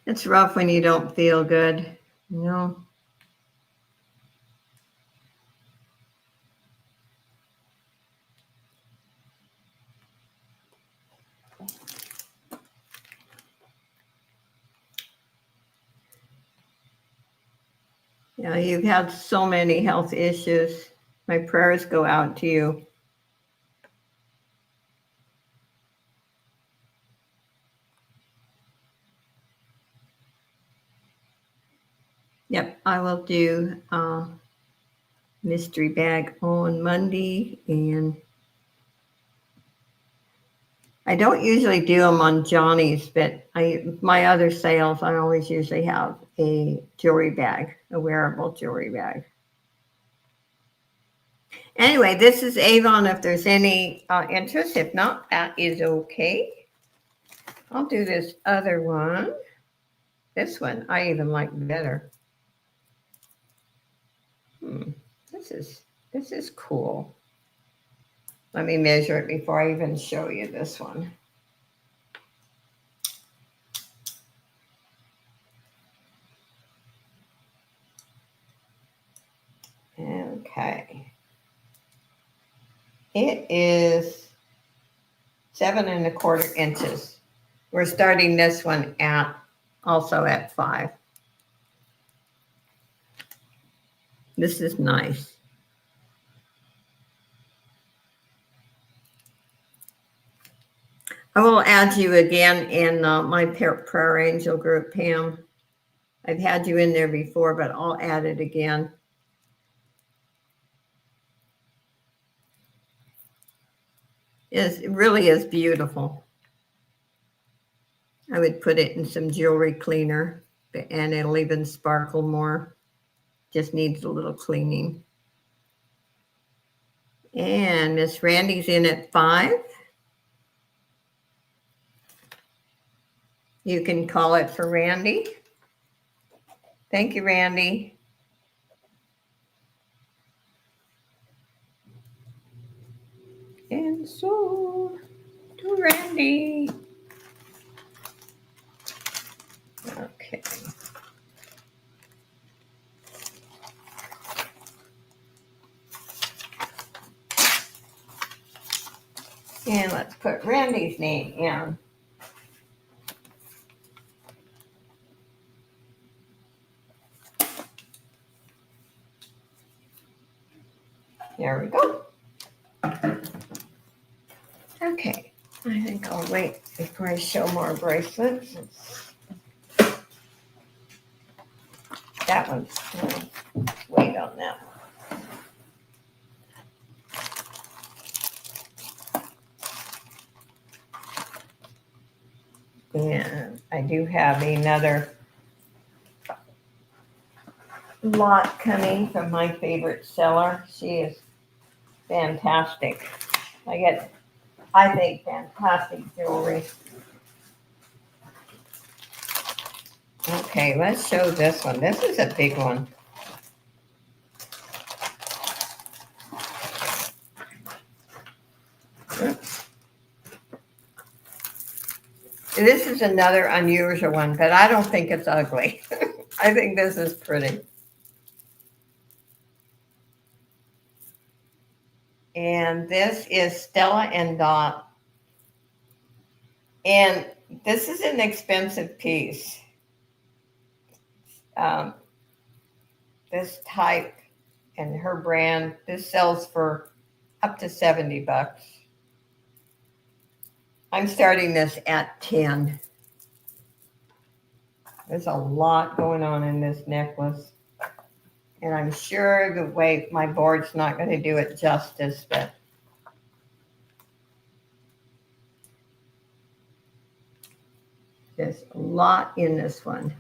It's rough when you don't feel good, you know. Yeah, you've had so many health issues. My prayers go out to you. Yep, I will do mystery bag on Monday, and I don't usually do them on Johnny's, but my other sales, I always usually have a jewelry bag, a wearable jewelry bag. Anyway, this is Avon if there's any interest. If not, that is okay. I'll do this other one. This one I even like better. This is cool. Let me measure it before I even show you this one. Okay. It is 7.25 inches. We're starting this one also at 5. This is nice. I will add you again in my prayer angel group, Pam. I've had you in there before, but I'll add it again. It really is beautiful. I would put it in some jewelry cleaner, and it'll even sparkle more. Just needs a little cleaning. And Miss Randy's in at 5. You can call it for Randy. Thank you, Randy. And so to Randy. Okay. let's put Randy's name in. There we go. Okay, I think I'll wait before I show more bracelets. That one's, let's wait on that one. And I do have another lot coming from my favorite seller. She is fantastic. I think, fantastic jewelry. Okay, let's show this one. This is a big one. This is another unusual one, but I don't think it's ugly. I think this is pretty. And this is Stella and Dot. And this is an expensive piece. This type and her brand, this sells for up to $70. I'm starting this at 10. There's a lot going on in this necklace. And I'm sure the way my board's not going to do it justice, but there's a lot in this one.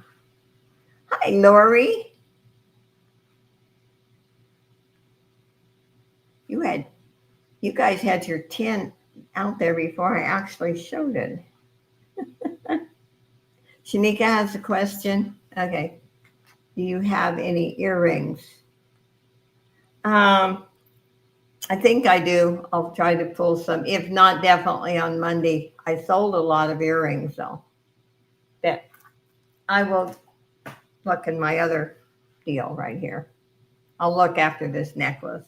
Hi, Lori. You guys had your 10 out there before I actually showed it. Shanika has a question. Okay. Do you have any earrings? I think I do. I'll try to pull some. If not, definitely on Monday. I sold a lot of earrings, though. But I will look in my other deal right here. I'll look after this necklace.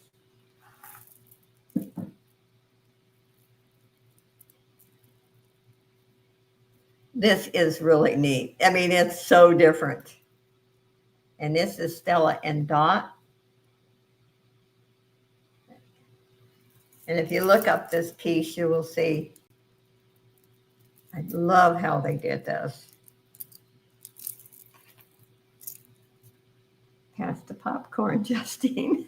This is really neat. I mean, it's so different. And this is Stella and Dot. And if you look up this piece, you will see. I love how they did this. Pass the popcorn, Justine.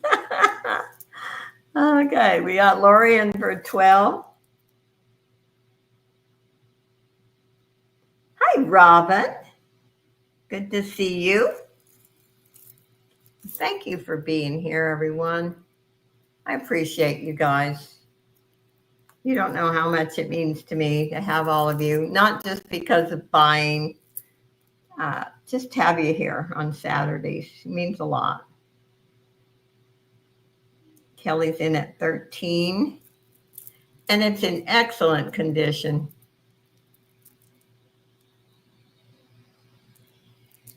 Okay, we got Lori in for 12. Hi, Robin. Good to see you. Thank you for being here, everyone. I appreciate you guys. You don't know how much it means to me to have all of you, not just because of buying, just have you here on Saturdays. It means a lot. Kelly's in at 13, and it's in excellent condition.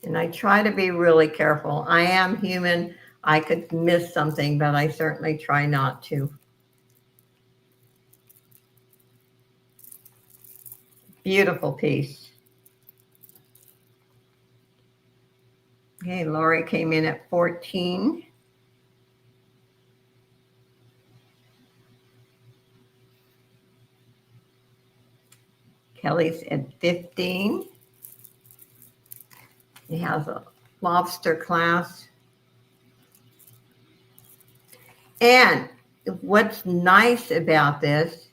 And I try to be really careful. I am human. I could miss something, but I certainly try not to. Beautiful piece. Okay, Lori came in at 14. Kelly's at 15. He has a lobster clasp. And what's nice about this,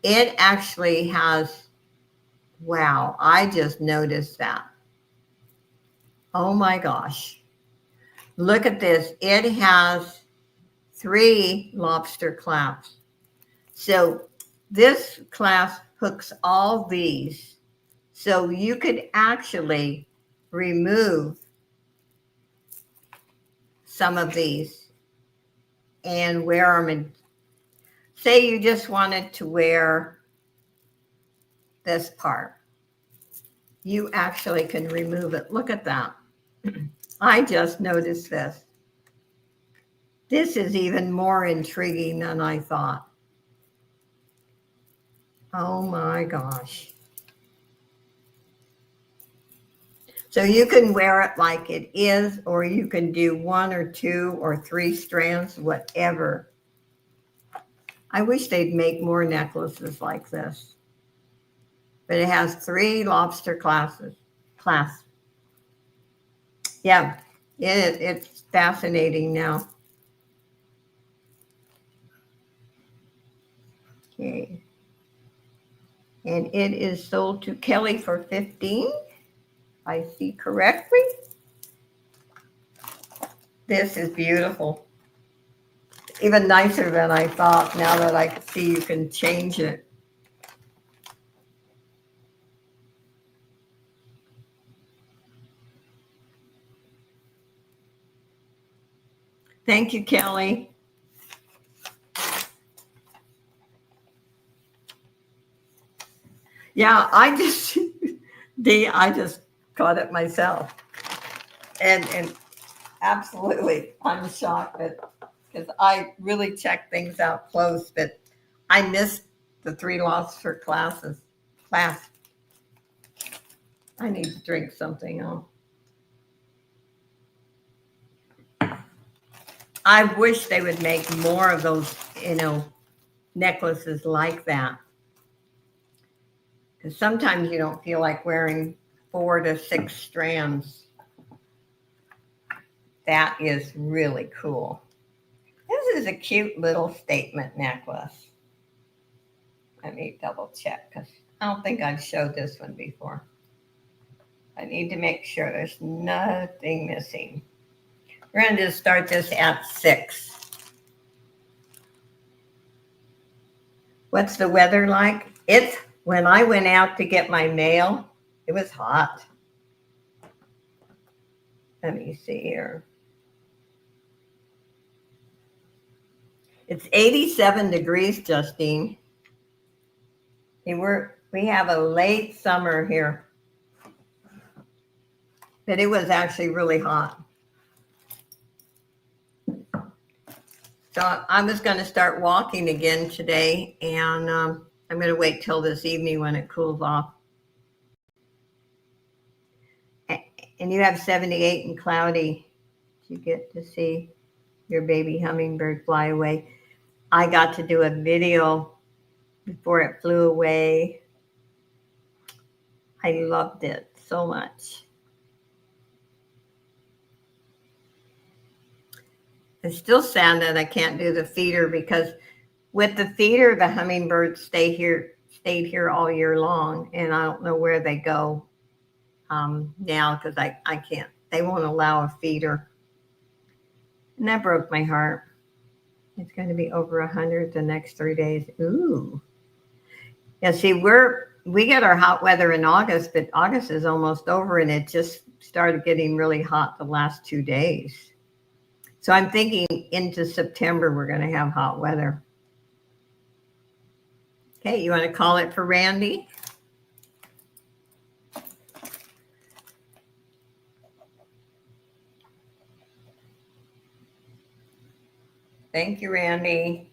it actually has, wow, I just noticed that. Oh my gosh. Look at this. It has 3 lobster clasps. So this clasp hooks all these. So you could actually remove some of these and wear them. And say you just wanted to wear this part. You actually can remove it. Look at that. I just noticed this. This is even more intriguing than I thought. Oh my gosh. So you can wear it like it is, or you can do 1 or 2 or 3 strands, whatever. I wish they'd make more necklaces like this. But it has 3 lobster clasps. Yeah, it's fascinating now. Okay. And it is sold to Kelly for 15. I see correctly. This is beautiful. Even nicer than I thought now that I see you can change it. Thank you, Kelly. Yeah, I just caught it myself. And absolutely, I'm shocked that because I really check things out close, but I missed the 3 lobster class. I need to drink something else. I wish they would make more of those, necklaces like that. Because sometimes you don't feel like wearing 4 to 6 strands. That is really cool. This is a cute little statement necklace. Let me double check because I don't think I've showed this one before. I need to make sure there's nothing missing. We're going to just start this at 6. What's the weather like? It's when I went out to get my mail, it was hot. Let me see here. It's 87 degrees, Justine. We have a late summer here, but it was actually really hot. So I was going to start walking again today, and I'm going to wait till this evening when it cools off. And you have 78 and cloudy. You get to see your baby hummingbird fly away. I got to do a video before it flew away. I loved it so much. It's still sad that I can't do the feeder because with the feeder, the hummingbirds stayed here all year long, and I don't know where they go now because I can't. They won't allow a feeder, and that broke my heart. It's going to be over 100 the next 3 days. Ooh, yeah. See, we get our hot weather in August, but August is almost over, and it just started getting really hot the last 2 days. So I'm thinking into September we're going to have hot weather. Okay, you want to call it for Randy? Thank you, Randy.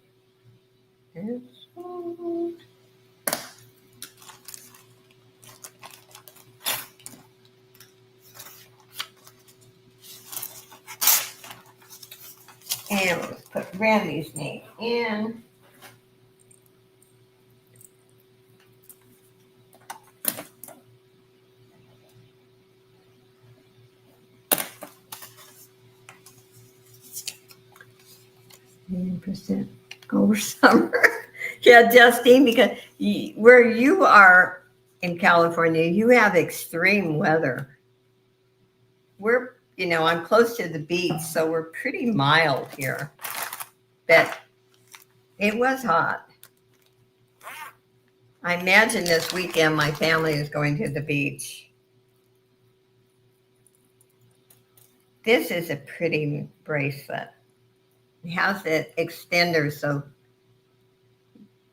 And let's put Randy's name in. % over summer. Yeah, Justine, because where you are in California, you have extreme weather. I'm close to the beach, so we're pretty mild here. But it was hot. I imagine this weekend my family is going to the beach. This is a pretty bracelet. It has the extender, so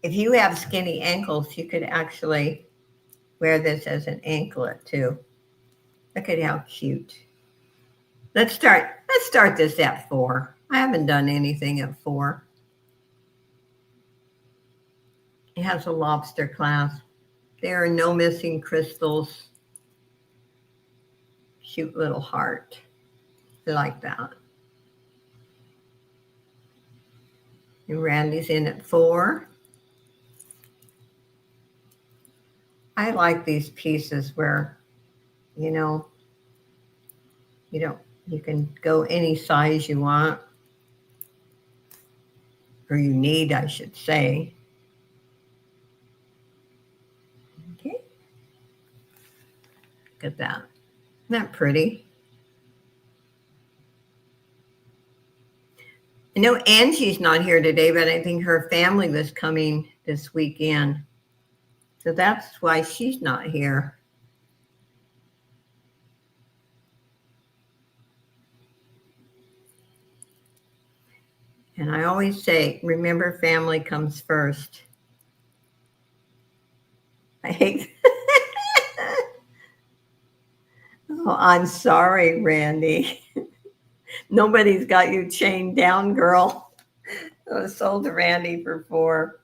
if you have skinny ankles, you could actually wear this as an anklet too. Look at how cute. Let's start this at 4. I haven't done anything at 4. It has a lobster clasp. There are no missing crystals. Cute little heart. I like that. And Randy's in at 4. I like these pieces where, you know, you can go any size you want, or you need, I should say. Okay. Look at that. Isn't that pretty? I know Angie's not here today, but I think her family was coming this weekend. So that's why she's not here. And I always say, remember, family comes first. I hate. Oh, I'm sorry, Randy. Nobody's got you chained down, girl. I was sold to Randy for 4.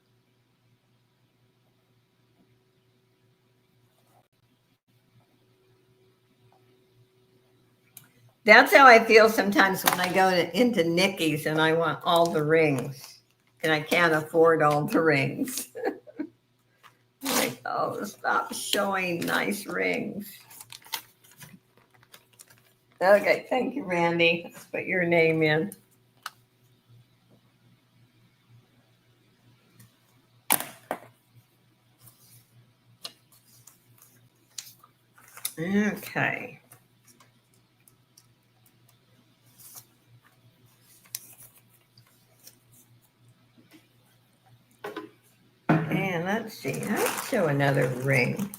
That's how I feel sometimes when I go into Nikki's and I want all the rings and I can't afford all the rings. Like, oh, stop showing nice rings. Okay, thank you, Randy. Let's put your name in. Okay. And let's see, I'll show another ring.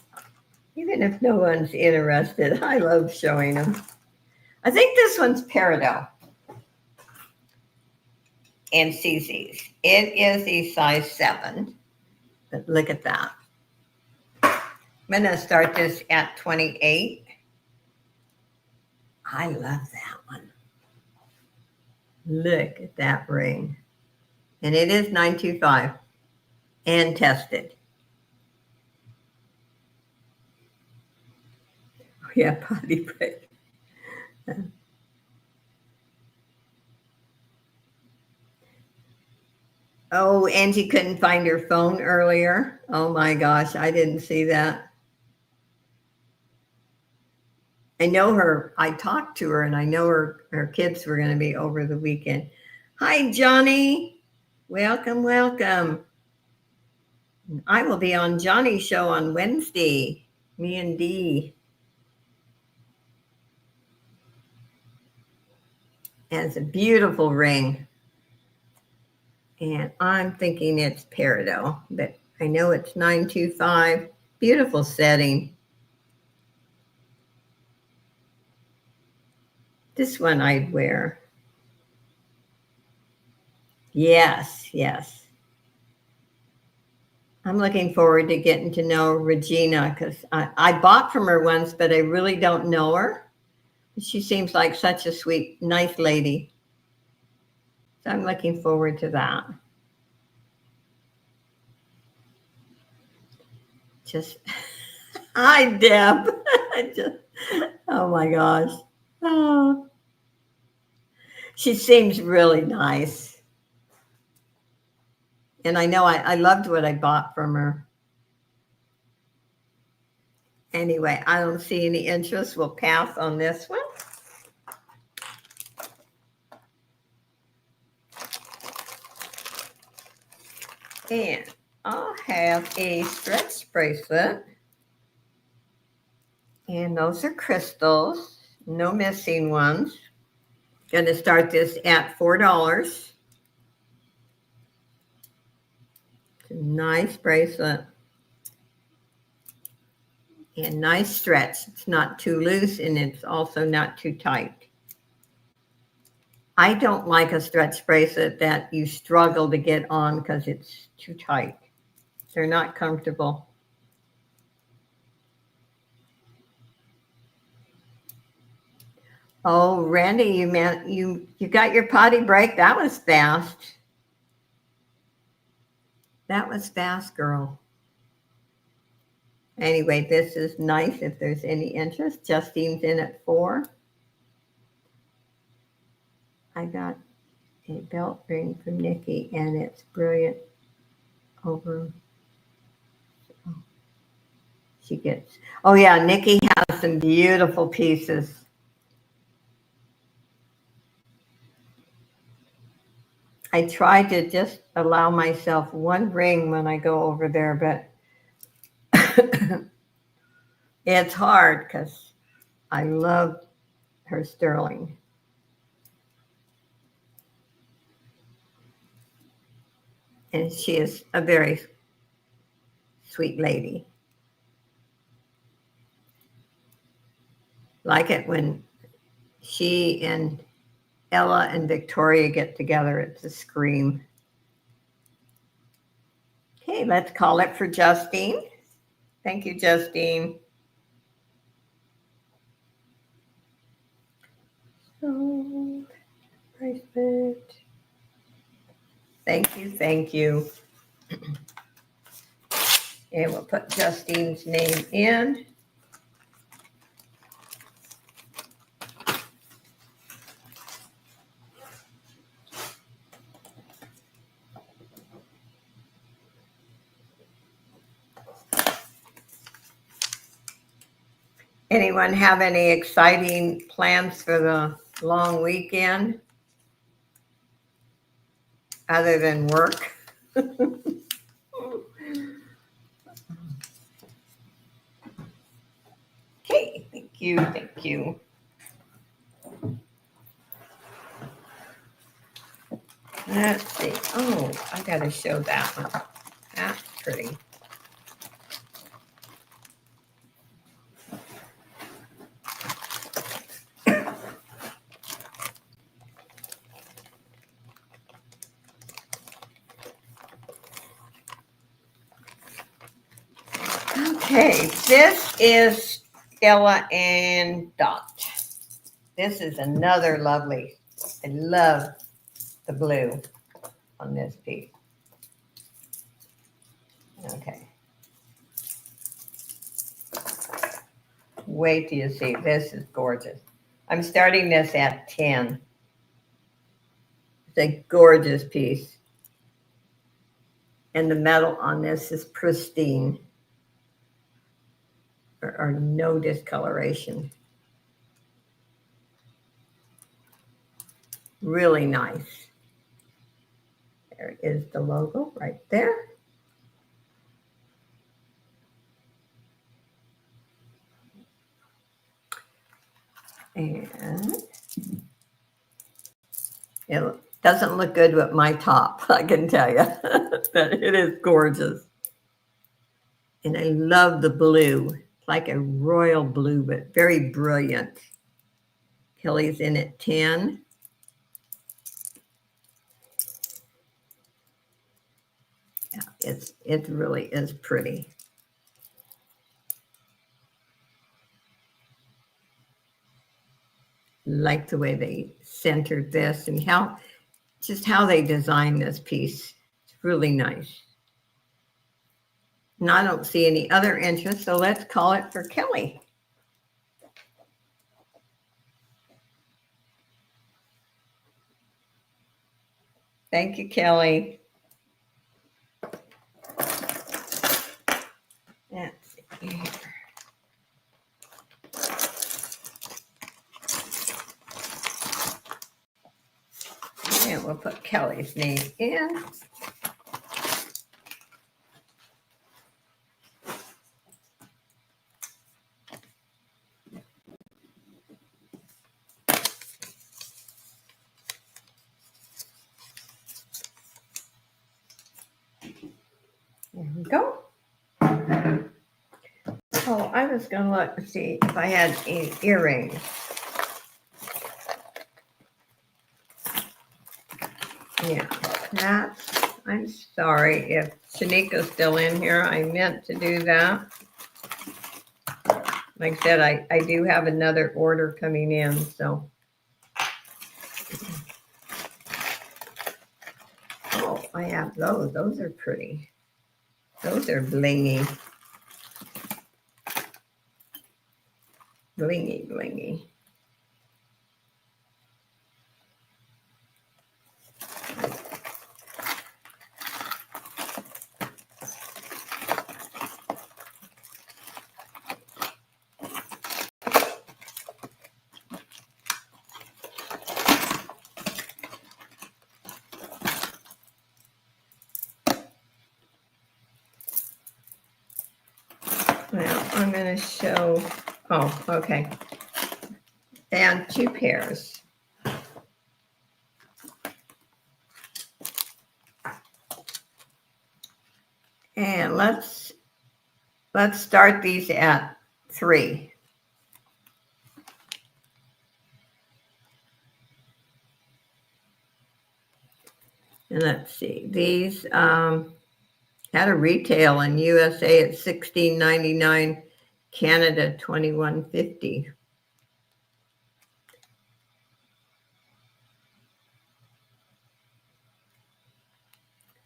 Even if no one's interested, I love showing them. I think this one's peridot and CC's. It is a size 7, but look at that. I'm going to start this at 28. I love that one. Look at that ring. And it is 925 and tested. Oh, yeah, potty break. Oh, Angie couldn't find her phone earlier. Oh my gosh, I didn't see that. I know her, I talked to her and I know her kids were going to be over the weekend. Hi, Johnny. Welcome, welcome. I will be on Johnny's show on Wednesday, me and Dee. And it's a beautiful ring. And I'm thinking it's peridot, but I know it's 925. Beautiful setting. This one I'd wear. Yes, yes. I'm looking forward to getting to know Regina because I bought from her once, but I really don't know her. She seems like such a sweet, nice lady. So I'm looking forward to that. Just, hi, Deb. Oh my gosh. Oh. She seems really nice. And I know I loved what I bought from her. Anyway, I don't see any interest. We'll pass on this one. And I'll have a stretch bracelet. And those are crystals. No missing ones. Going to start this at $4. It's a nice bracelet. And nice stretch. It's not too loose and it's also not too tight. I don't like a stretch bracelet that you struggle to get on because it's too tight. They're not comfortable. Oh, Randy, you got your potty break. That was fast. That was fast, girl. Anyway, this is nice if there's any interest. Justine's in at 4. I got a belt ring from Nikki, and it's brilliant over. She gets. Oh yeah, Nikki has some beautiful pieces. I try to just allow myself one ring when I go over there, but it's hard because I love her sterling. And she is a very sweet lady. Like it when she and Ella and Victoria get together. It's a scream. Okay, let's call it for Justine. Thank you, Justine. So, bracelet. Thank you, thank you. And we'll put Justine's name in. Anyone have any exciting plans for the long weekend other than work? Okay, thank you, thank you. Let's see. Oh, I gotta show that one. That's pretty. Okay, this is Stella and Dot. This is another lovely. I love the blue on this piece. Okay. Wait till you see. This is gorgeous. I'm starting this at 10. It's a gorgeous piece. And the metal on this is pristine. There are no discoloration. Really nice. There is the logo right there. And it doesn't look good with my top, I can tell you. But it is gorgeous. And I love the blue. It's like a royal blue, but very brilliant. Kelly's in at 10. Yeah, it really is pretty. Like the way they centered this and how they designed this piece. It's really nice. And I don't see any other interest, so let's call it for Kelly. Thank you, Kelly. That's it here. And we'll put Kelly's name in. There we go. Oh, I was going to look and see if I had any earrings. Yeah, I'm sorry if Shanika's still in here. I meant to do that. Like I said, I do have another order coming in, so. Oh, I have those. Those are pretty. Those are blingy. Blingy, blingy. Now I'm going to show, oh, okay. And 2 pairs. And let's start these at 3. And let's see, these at a retail in USA at $16.99, Canada $21.50.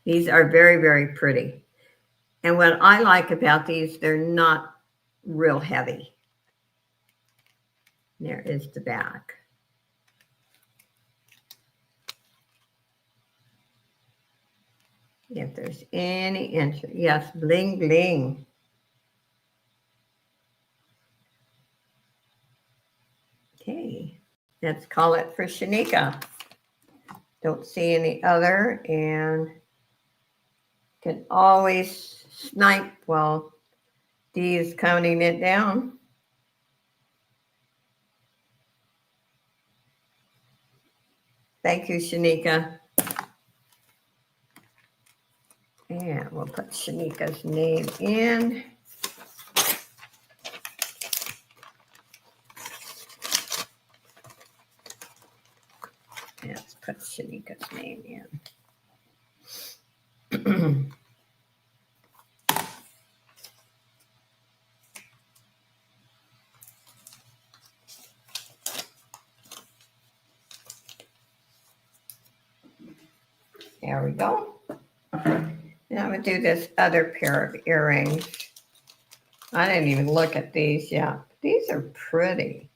These are very, very pretty. And what I like about these, they're not real heavy. There is the back. If there's any interest, yes, bling, bling. Okay, let's call it for Shanika. Don't see any other, and can always snipe while Dee is counting it down. Thank you, Shanika. And we'll put Shanika's name in. Let's put Shanika's name in. There we go. Now I'm going to do this other pair of earrings. I didn't even look at these yet. These are pretty.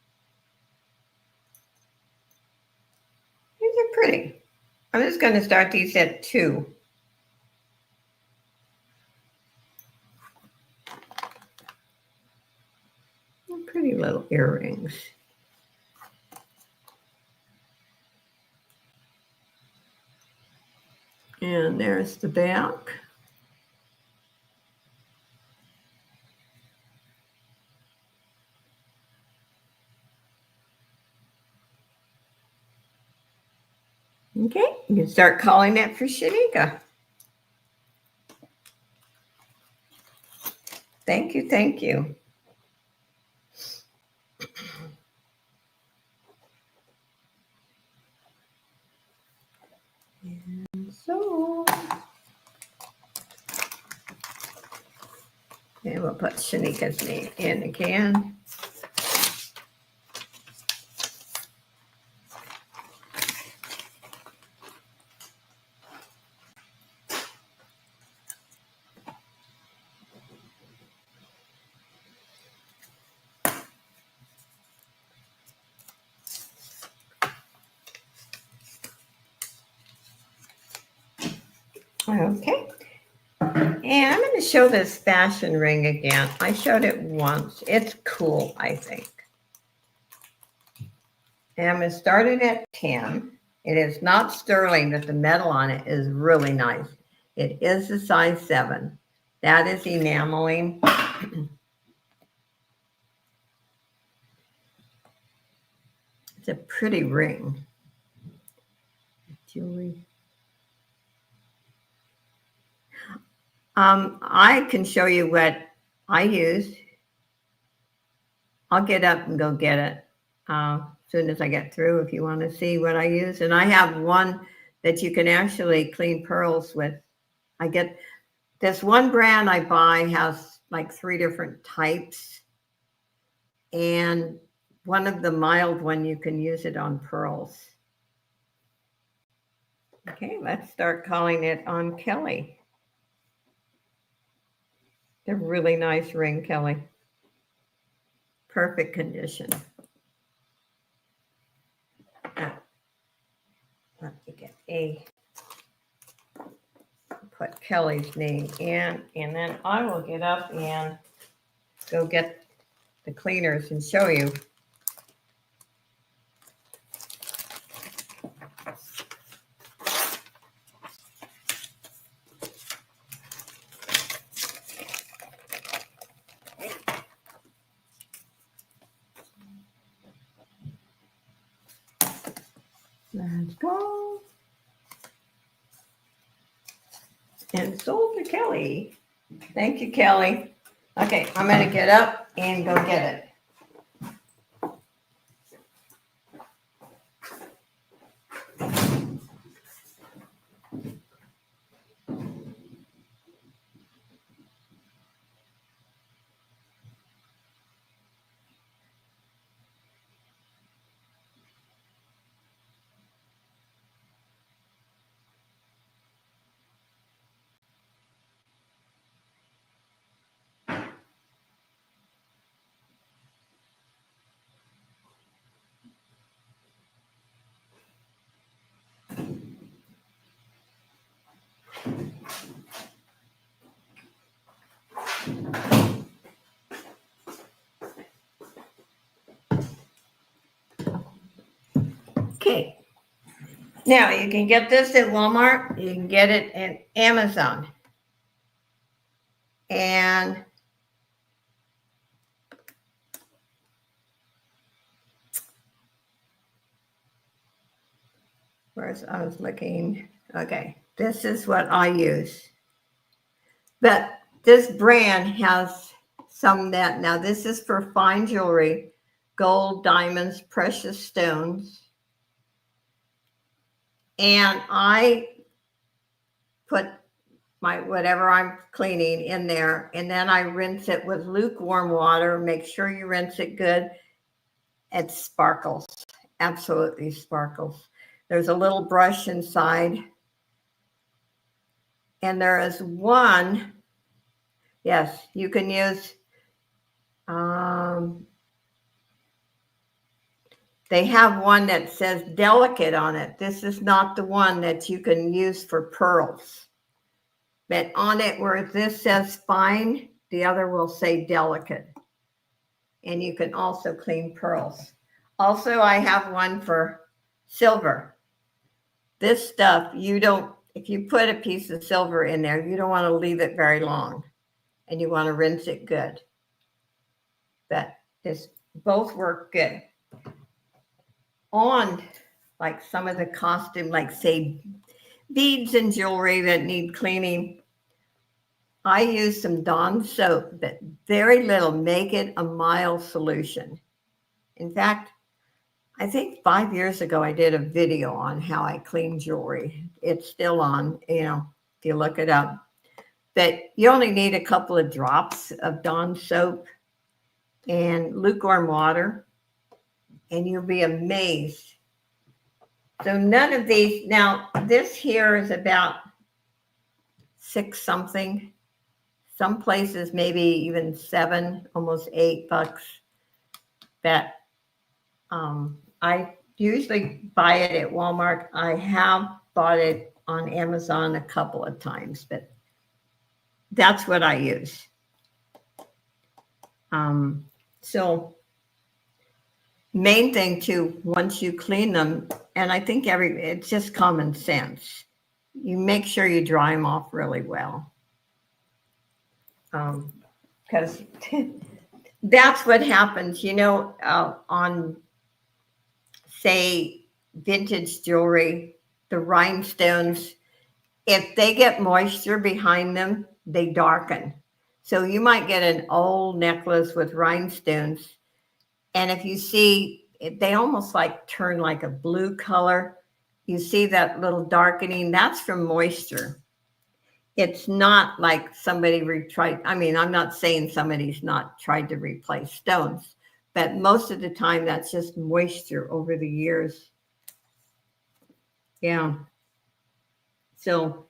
These are pretty. I'm just going to start these at 2. Pretty little earrings. And there's the back. Okay, you can start calling that for Shanika. Thank you, thank you. And so, and we'll put Shanika's name in again. Okay. And I'm going to show this fashion ring again. I showed it once. It's cool, I think. And I'm going to start it at 10. It is not sterling, but the metal on it is really nice. It is a size 7. That is enameling. It's a pretty ring. Jewelry. I can show you what I use. I'll get up and go get it as soon as I get through if you want to see what I use. And I have one that you can actually clean pearls with. I get this one brand I buy has like 3 different types. And one of the mild one, you can use it on pearls. Okay, let's start calling it on Kelly. A really nice ring, Kelly. Perfect condition. Let me get put Kelly's name in, and then I will get up and go get the cleaners and show you. Let's go. And sold to Kelly. Thank you, Kelly. Okay, I'm going to get up and go get it. Okay. Now, you can get this at Walmart. You can get it at Amazon. And where's I was looking. Okay, this is what I use. But this brand has some that now this is for fine jewelry, gold, diamonds, precious stones. And I put my whatever I'm cleaning in there, and then I rinse it with lukewarm water. Make sure you rinse it good. It sparkles, absolutely sparkles. There's a little brush inside, and there is one. Yes, you can use. They have one that says delicate on it. This is not the one that you can use for pearls. But on it where this says fine, the other will say delicate. And you can also clean pearls. Also, I have one for silver. This stuff, if you put a piece of silver in there, you don't want to leave it very long. And you want to rinse it good. But both work good. On like some of the costume, like say beads and jewelry that need cleaning, I use some Dawn soap, but very little. Make it a mild solution. In fact, I think 5 years ago I did a video on how I clean jewelry. It's still on, if you look it up. But you only need a couple of drops of Dawn soap and lukewarm water, and you'll be amazed. So none of these, now this here is about 6 something. Some places maybe even $7, almost $8. That I usually buy it at Walmart. I have bought it on Amazon a couple of times, but that's what I use. So main thing too, once you clean them, and I think it's just common sense. You make sure you dry them off really well. Because that's what happens, on, say, vintage jewelry, the rhinestones, if they get moisture behind them, they darken. So you might get an old necklace with rhinestones, and if you see, they almost like turn like a blue color. You see that little darkening, that's from moisture. It's not like somebody I'm not saying somebody's not tried to replace stones, but most of the time that's just moisture over the years. Yeah. So,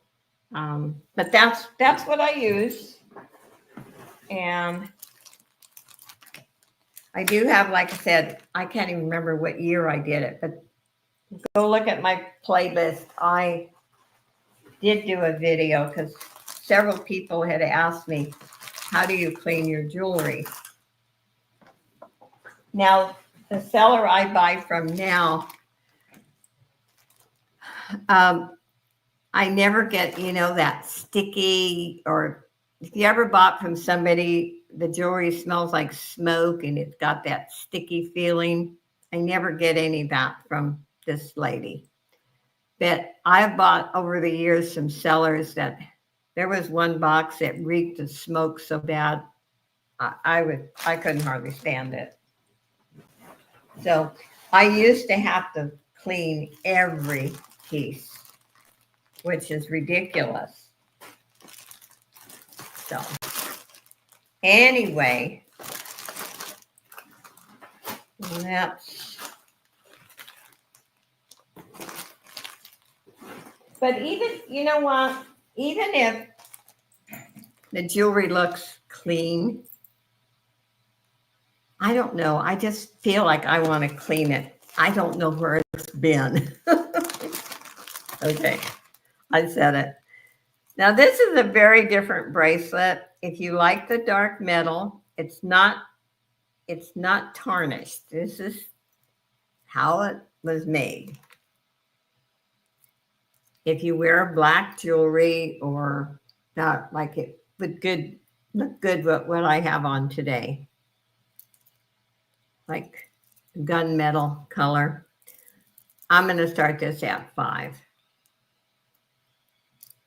but that's what I use. And I do have, like I said, I can't even remember what year I did it, but go look at my playlist. I did do a video because several people had asked me, how do you clean your jewelry? Now, the seller I buy from now, I never get, that sticky, or if you ever bought from somebody, the jewelry smells like smoke and it's got that sticky feeling. I never get any of that from this lady. But I've bought over the years some sellers that there was one box that reeked of smoke so bad, I couldn't hardly stand it. So I used to have to clean every piece, which is ridiculous. So anyway, that's, but even, you know what, even if the jewelry looks clean, I don't know, I just feel like I want to clean it. I don't know where it's been. Okay, I said it. Now this is a very different bracelet. If you like the dark metal, it's not tarnished. This is how it was made. If you wear black jewelry or not like it would look good with what I have on today, like gunmetal color, I'm going to start this at 5.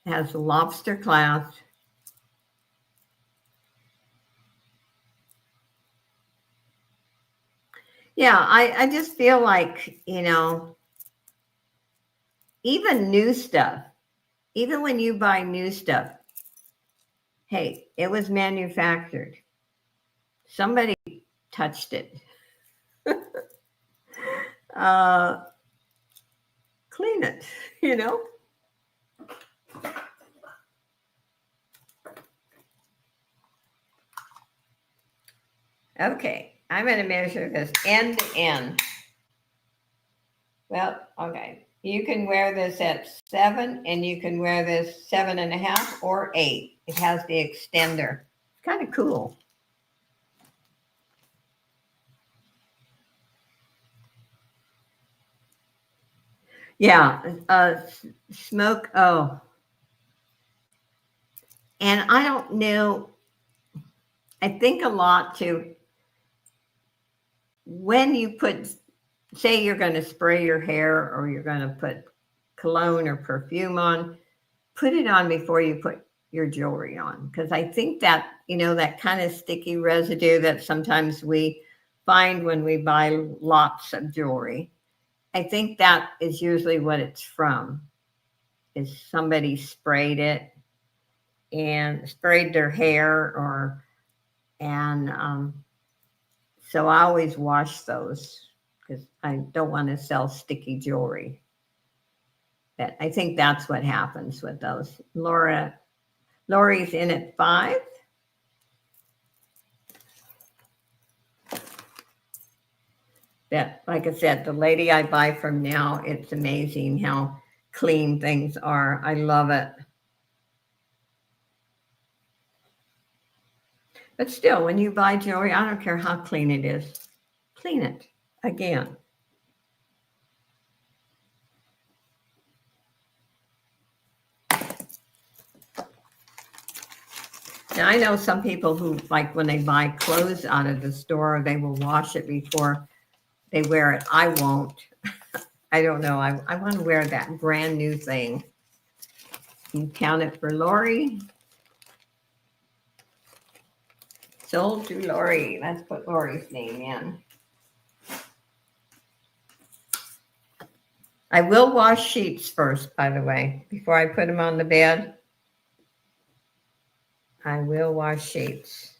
It has a lobster clasp. Yeah, I just feel like, even new stuff, even when you buy new stuff, hey, it was manufactured. Somebody touched it. Clean it, Okay, I'm going to measure this end to end. Well, okay. You can wear this at 7 and you can wear this 7.5 or 8. It has the extender. It's kind of cool. Yeah, smoke. Oh, and I don't know. I think a lot too. When you say you're going to spray your hair or you're going to put cologne or perfume on, put it on before you put your jewelry on. Because I think that, that kind of sticky residue that sometimes we find when we buy lots of jewelry, I think that is usually what it's from, is somebody sprayed it and sprayed their hair so I always wash those because I don't want to sell sticky jewelry. But I think that's what happens with those. Lori's in at 5. But like I said, the lady I buy from now, it's amazing how clean things are. I love it. But still, when you buy jewelry, I don't care how clean it is, clean it again. Now, I know some people who, like when they buy clothes out of the store, they will wash it before they wear it. I won't. I don't know. I want to wear that brand new thing. You count it for Lori. Sold to Lori. Let's put Lori's name in. I will wash sheets first, by the way, before I put them on the bed. I will wash sheets.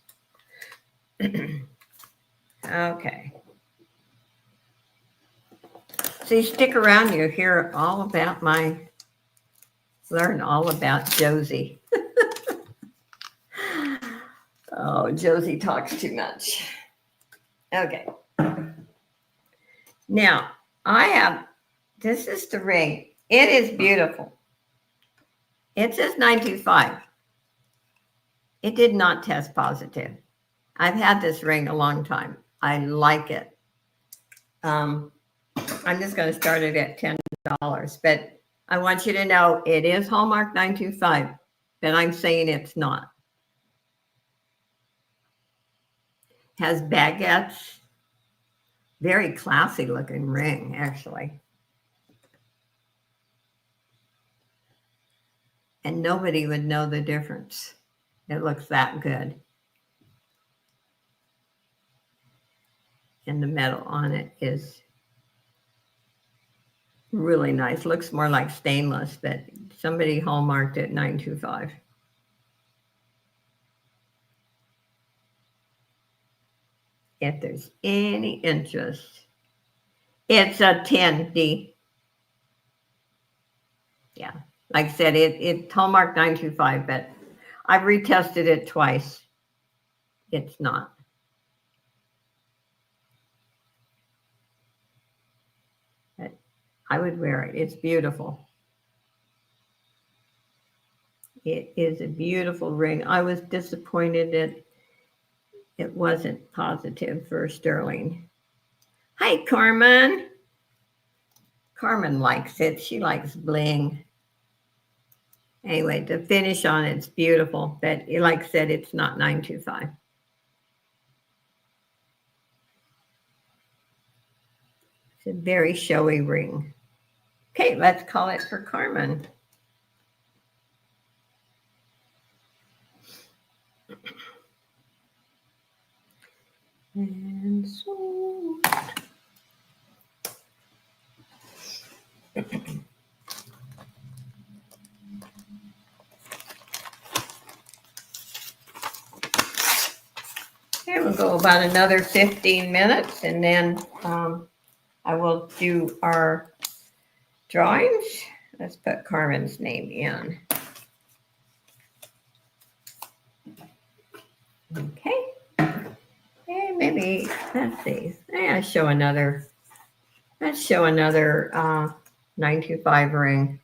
Okay. So you stick around, you hear all about learn all about Josie. Oh, Josie talks too much. Okay. Now, this is the ring. It is beautiful. It says 925. It did not test positive. I've had this ring a long time. I like it. I'm just going to start it at $10, but I want you to know it is Hallmark 925, but I'm saying it's not. Has baguettes. Very classy looking ring, actually. And nobody would know the difference. It looks that good. And the metal on it is really nice. Looks more like stainless, but somebody hallmarked it 925. If there's any interest, it's a 10D. Yeah, like I said, it's hallmark 925, but I've retested it twice. It's not. But I would wear it. It's beautiful. It is a beautiful ring. I was disappointed that it wasn't positive for sterling. Hi, Carmen. Carmen likes it. She likes bling. Anyway, the finish on it's beautiful, but like I said, it's not 925. It's a very showy ring. Okay, let's call it for Carmen. And so okay, we'll go about another 15 minutes and then I will do our drawings. Let's put Carmen's name in. Okay. And maybe, let's see. Let's show another 925 ring.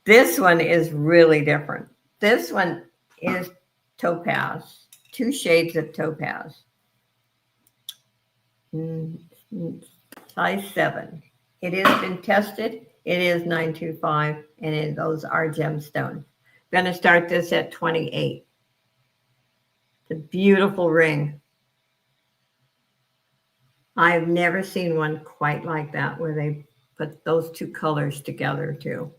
This one is really different. This one is topaz, 2 shades of topaz. Size 7. It has been tested. It is 925, and those are gemstones. I'm going to start this at 28. It's a beautiful ring. I've never seen one quite like that where they put those 2 colors together too.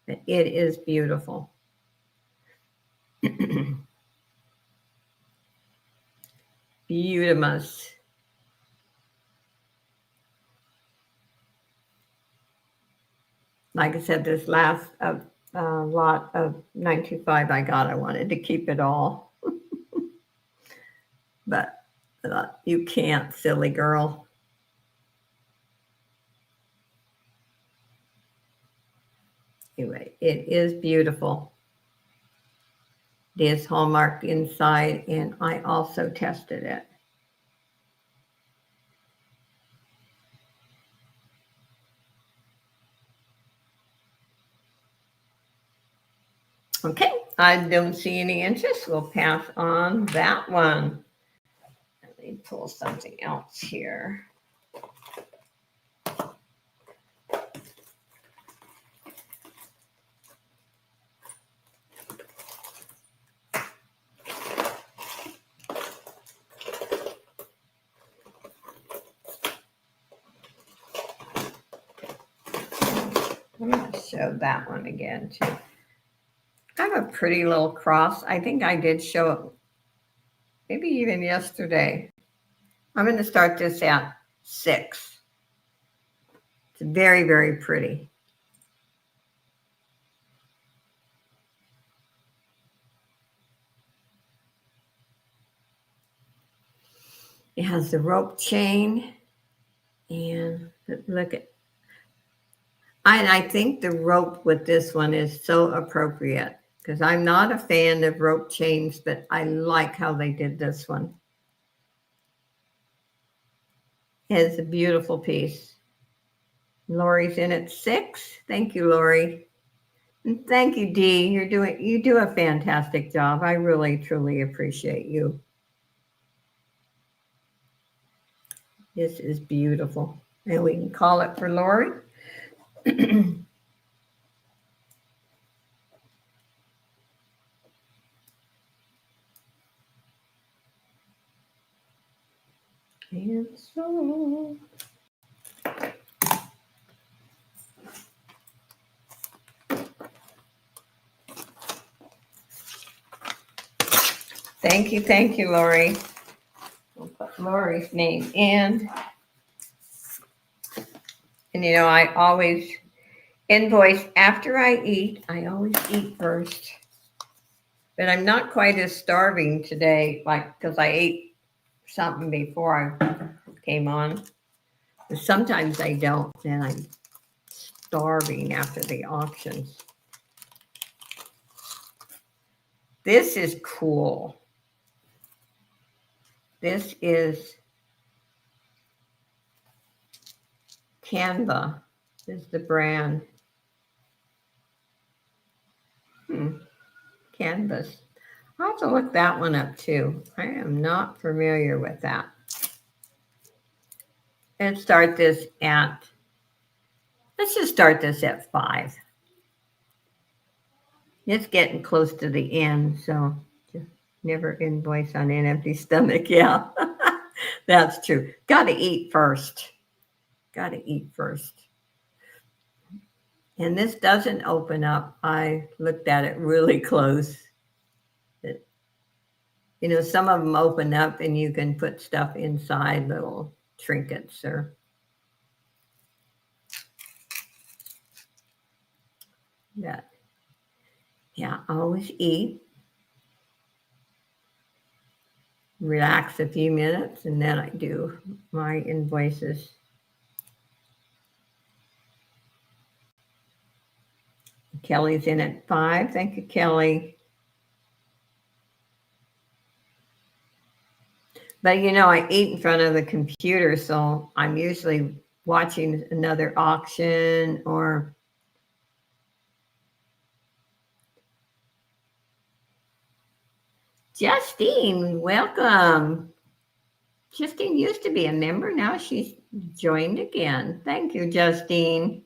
But it is beautiful. Beautimous. Like I said, this last lot of 925 I wanted to keep it all. But you can't, silly girl. Anyway, it is beautiful. It is hallmarked inside, and I also tested it. Okay, I don't see any interest. We'll pass on that one. Let me pull something else here. I'm going to show that one again too. I have a pretty little cross. I think I did show it maybe even yesterday. I'm going to start this at 6. It's very, very pretty. It has the rope chain, and look at, and I think the rope with this one is so appropriate because I'm not a fan of rope chains, but I like how they did this one. It's a beautiful piece. Lori's in at 6. Thank you, Lori. And thank you, Dee. You do a fantastic job. I really, truly appreciate you. This is beautiful. And we can call it for Lori. And so thank you, Lori. We'll put Lori's name in. And you know, I always invoice after I eat. I always eat first. But I'm not quite as starving today, like because I ate something before I came on. But sometimes I don't, and I'm starving after the auctions. This is cool. This is Canva. This is the brand. Canvas. I'll have to look that one up too. I am not familiar with that. Let's start this at, let's just start this at 5. It's getting close to the end, so just never invoice on an empty stomach. Yeah, that's true. Got to eat first. Got to eat first. And this doesn't open up. I looked at it really close. You know, some of them open up and you can put stuff inside, little trinkets or that. Yeah, always eat. Relax a few minutes, and then I do my invoices. Kelly's in at 5. Thank you, Kelly. But you know, I eat in front of the computer, so I'm usually watching another auction or Justine, welcome. Justine used to be a member. Now she's joined again. Thank you, Justine.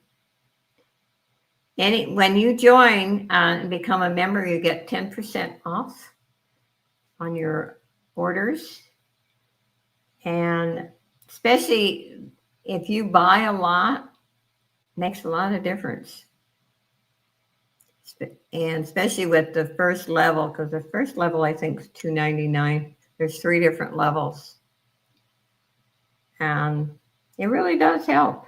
When you join and become a member, you get 10% off on your orders. And especially if you buy a lot, makes a lot of difference. And especially with the first level, because the first level I think is $2.99. There's 3 different levels. And it really does help.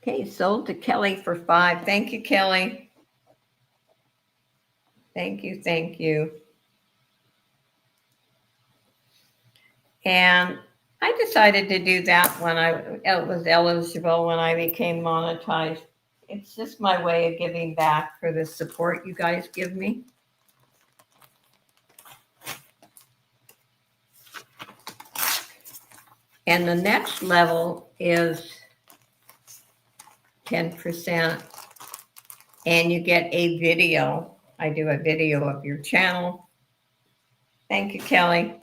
Okay, sold to Kelly for 5. Thank you, Kelly. Thank you, thank you. And I decided to do that when it was eligible, when I became monetized. It's just my way of giving back for the support you guys give me. And the next level is 10%, and you get a video. I do a video of your channel. Thank you, Kelly.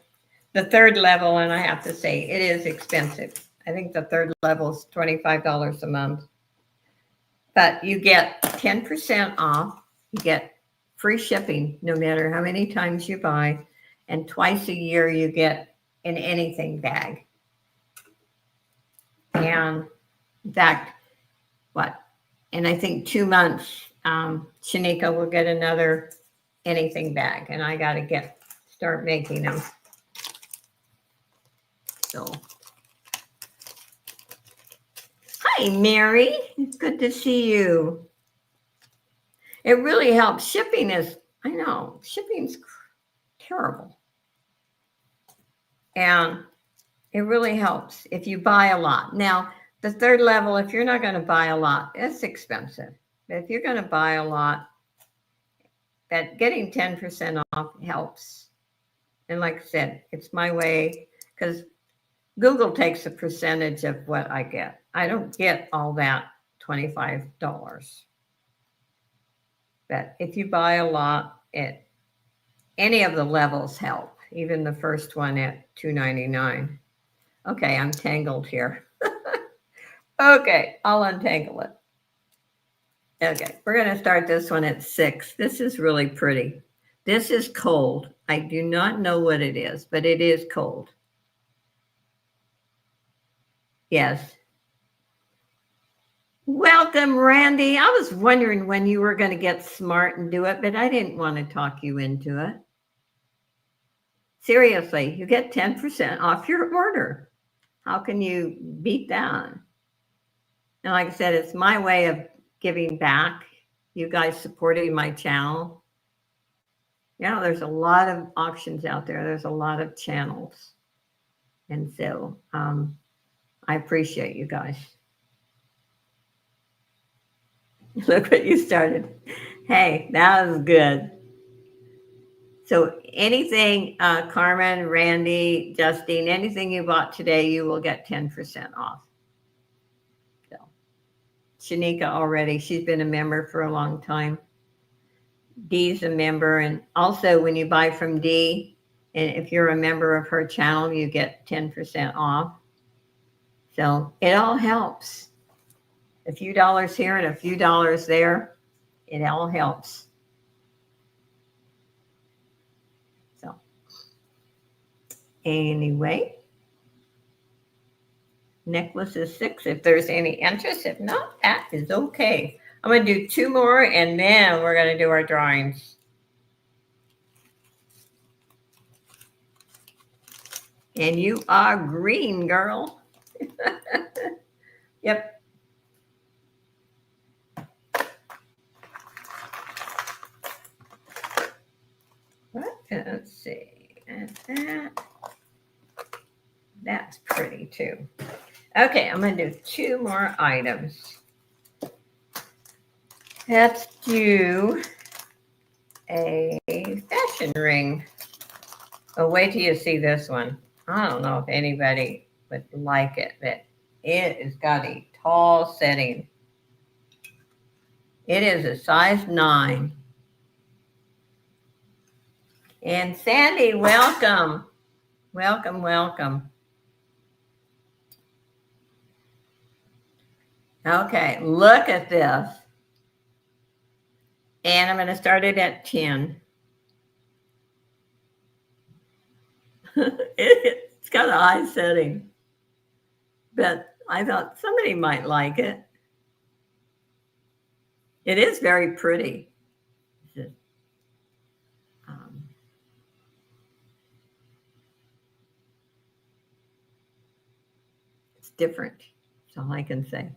The third level, and I have to say, it is expensive. I think the third level is $25 a month. But you get 10% off. You get free shipping no matter how many times you buy. And twice a year you get an anything bag. And in fact, and I think 2 months, Shanika will get another anything bag. And I got to start making them. So, hi, Mary. It's good to see you. It really helps. Shipping is, I know, shipping's terrible. And it really helps if you buy a lot. Now, the third level, if you're not going to buy a lot, it's expensive. But if you're going to buy a lot, that getting 10% off helps. And like I said, it's my way because Google takes a percentage of what I get. I don't get all that $25. But if you buy a lot, any of the levels help, even the first one at $2.99. Okay, I'm tangled here. Okay, I'll untangle it. Okay, we're going to start this one at 6. This is really pretty. This is cold. I do not know what it is, but it is cold. Yes. Welcome, Randy. I was wondering when you were going to get smart and do it, but I didn't want to talk you into it. Seriously, you get 10% off your order. How can you beat that? And like I said, it's my way of giving back. You guys supporting my channel. Yeah, there's a lot of auctions out there. There's a lot of channels. And so I appreciate you guys. Look what you started. Hey, that was good. So anything, Carmen, Randy, Justine, anything you bought today, you will get 10% off. So Shanika already, she's been a member for a long time. Dee's a member. And also when you buy from Dee, and if you're a member of her channel, you get 10% off. So it all helps. A few dollars here and a few dollars there, it all helps. So anyway, necklace is 6 if there's any interest. If not, that is okay. I'm going to do 2 more and then we're going to do our drawings. And you are green, girl. Yep. Let's see. That's pretty too. Okay, I'm going to do 2 more items. Let's do a fashion ring. Oh, wait till you see this one. I don't know if anybody would like it, but it has got a tall setting. It is a size 9. And Sandy, welcome. Welcome, welcome. Okay, look at this. And I'm going to start it at 10. It's got a high setting. But I thought somebody might like it. It is very pretty. It's different. That's all I can say.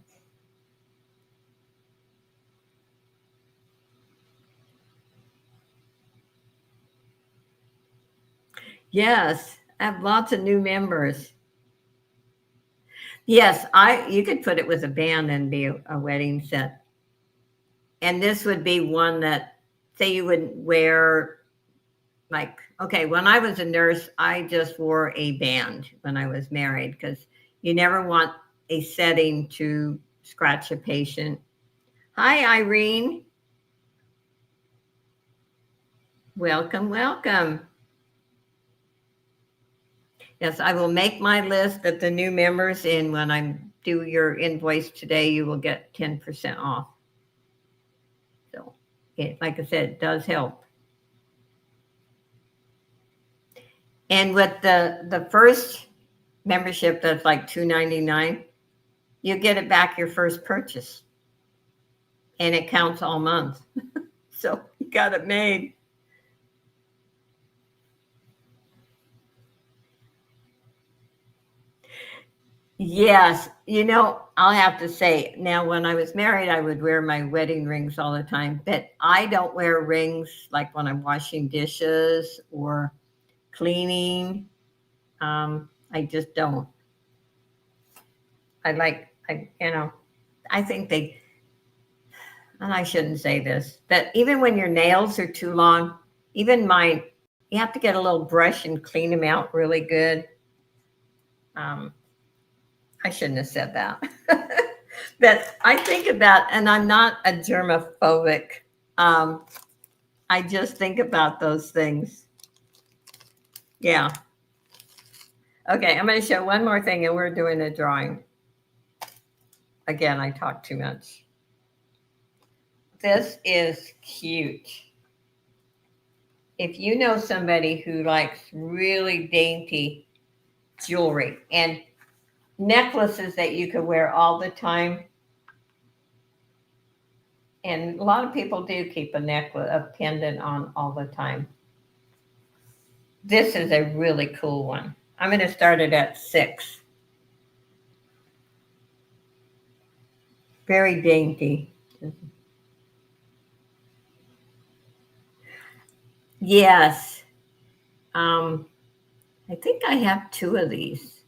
Yes, I have lots of new members. Yes, you could put it with a band and be a wedding set. And this would be one that, say you wouldn't wear, like, okay, when I was a nurse, I just wore a band when I was married because you never want a setting to scratch a patient. Hi, Irene. Welcome, welcome. Yes, I will make my list of the new members, and when I do your invoice today, you will get 10% off. So, like I said, it does help. And with the first membership, that's like $2.99, you get it back your first purchase, and it counts all month. So you got it made. Yes, I'll have to say now when I was married, I would wear my wedding rings all the time, but I don't wear rings like when I'm washing dishes or cleaning. I just don't. I think and I shouldn't say this, but even when your nails are too long, even mine, you have to get a little brush and clean them out really good. Um, I shouldn't have said that. But I think about, and I'm not a germophobic. Um, I just think about those things. Yeah. Okay, I'm going to show one more thing, and we're doing a drawing. Again, I talk too much. This is cute. If you know somebody who likes really dainty jewelry and necklaces that you could wear all the time, and a lot of people do keep a necklace, a pendant on all the time. This is a really cool one. I'm going to start it at 6. Very dainty. Yes. I think I have 2 of these.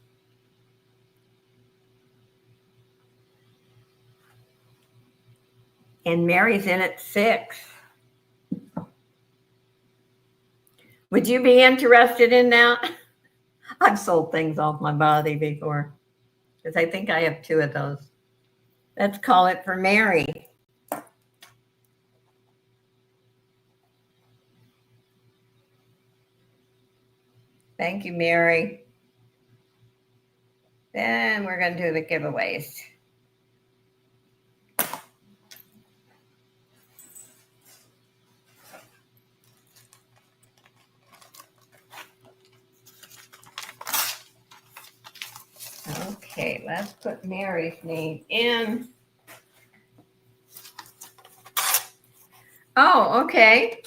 And Mary's in at 6. Would you be interested in that? I've sold things off my body before because I think I have 2 of those. Let's call it for Mary. Thank you, Mary. Then we're going to do the giveaways. Okay, let's put Mary's name in. Oh, okay.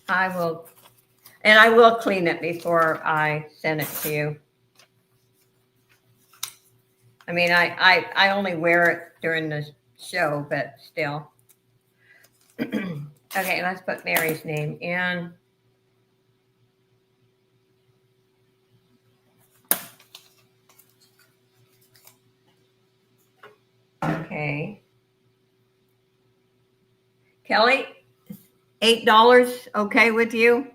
I will, and I will clean it before I send it to you. I mean, I only wear it during the show, but still. Okay, let's put Mary's name in. Okay. Kelly, $8 okay with you?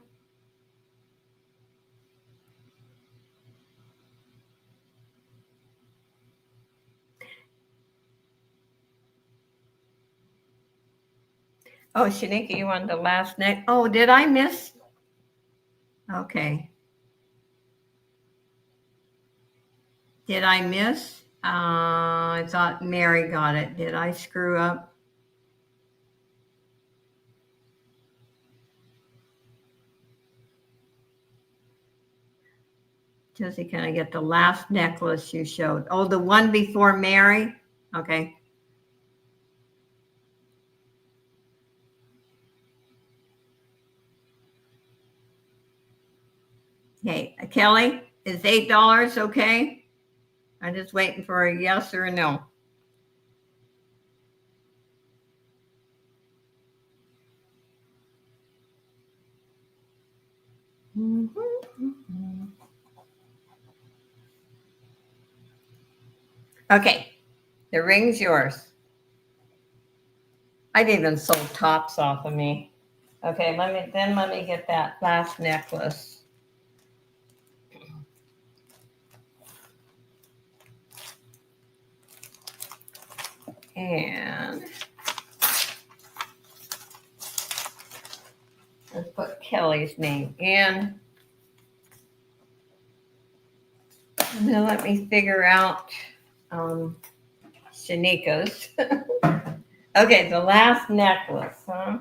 Oh, Shanika, you want the last name? Oh, did I miss? Okay. Did I miss? I thought Mary got it. Did I screw up? Josie, can I get the last necklace you showed? Oh, the one before Mary? Okay. Hey, Kelly, is $8 okay? I'm just waiting for a yes or a no. Okay, the ring's yours. I've even sold tops off of me. Okay, let me get that last necklace. And let's put Kelly's name in. And then let me figure out Shanika's. Okay, the last necklace, huh?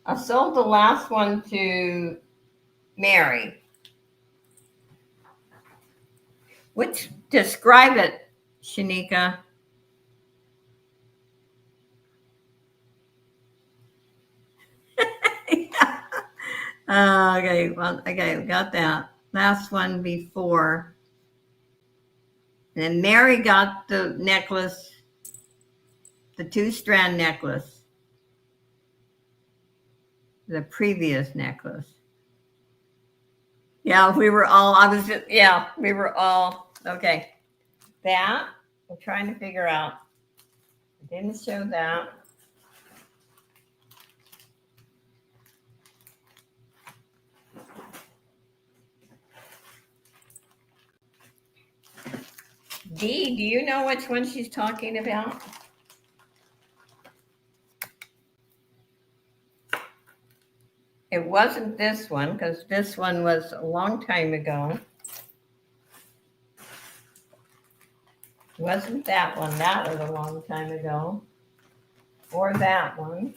I sold the last one to Mary. Which describe it, Shanika. Okay, well, okay, we got that. Last one before. And then Mary got the necklace, the 2-strand necklace, the previous necklace. Yeah, we were all, we were all, okay. That, I'm trying to figure out. I didn't show that. Dee, do you know which one she's talking about? It wasn't this one, because this one was a long time ago. It wasn't that one. That was a long time ago. Or that one.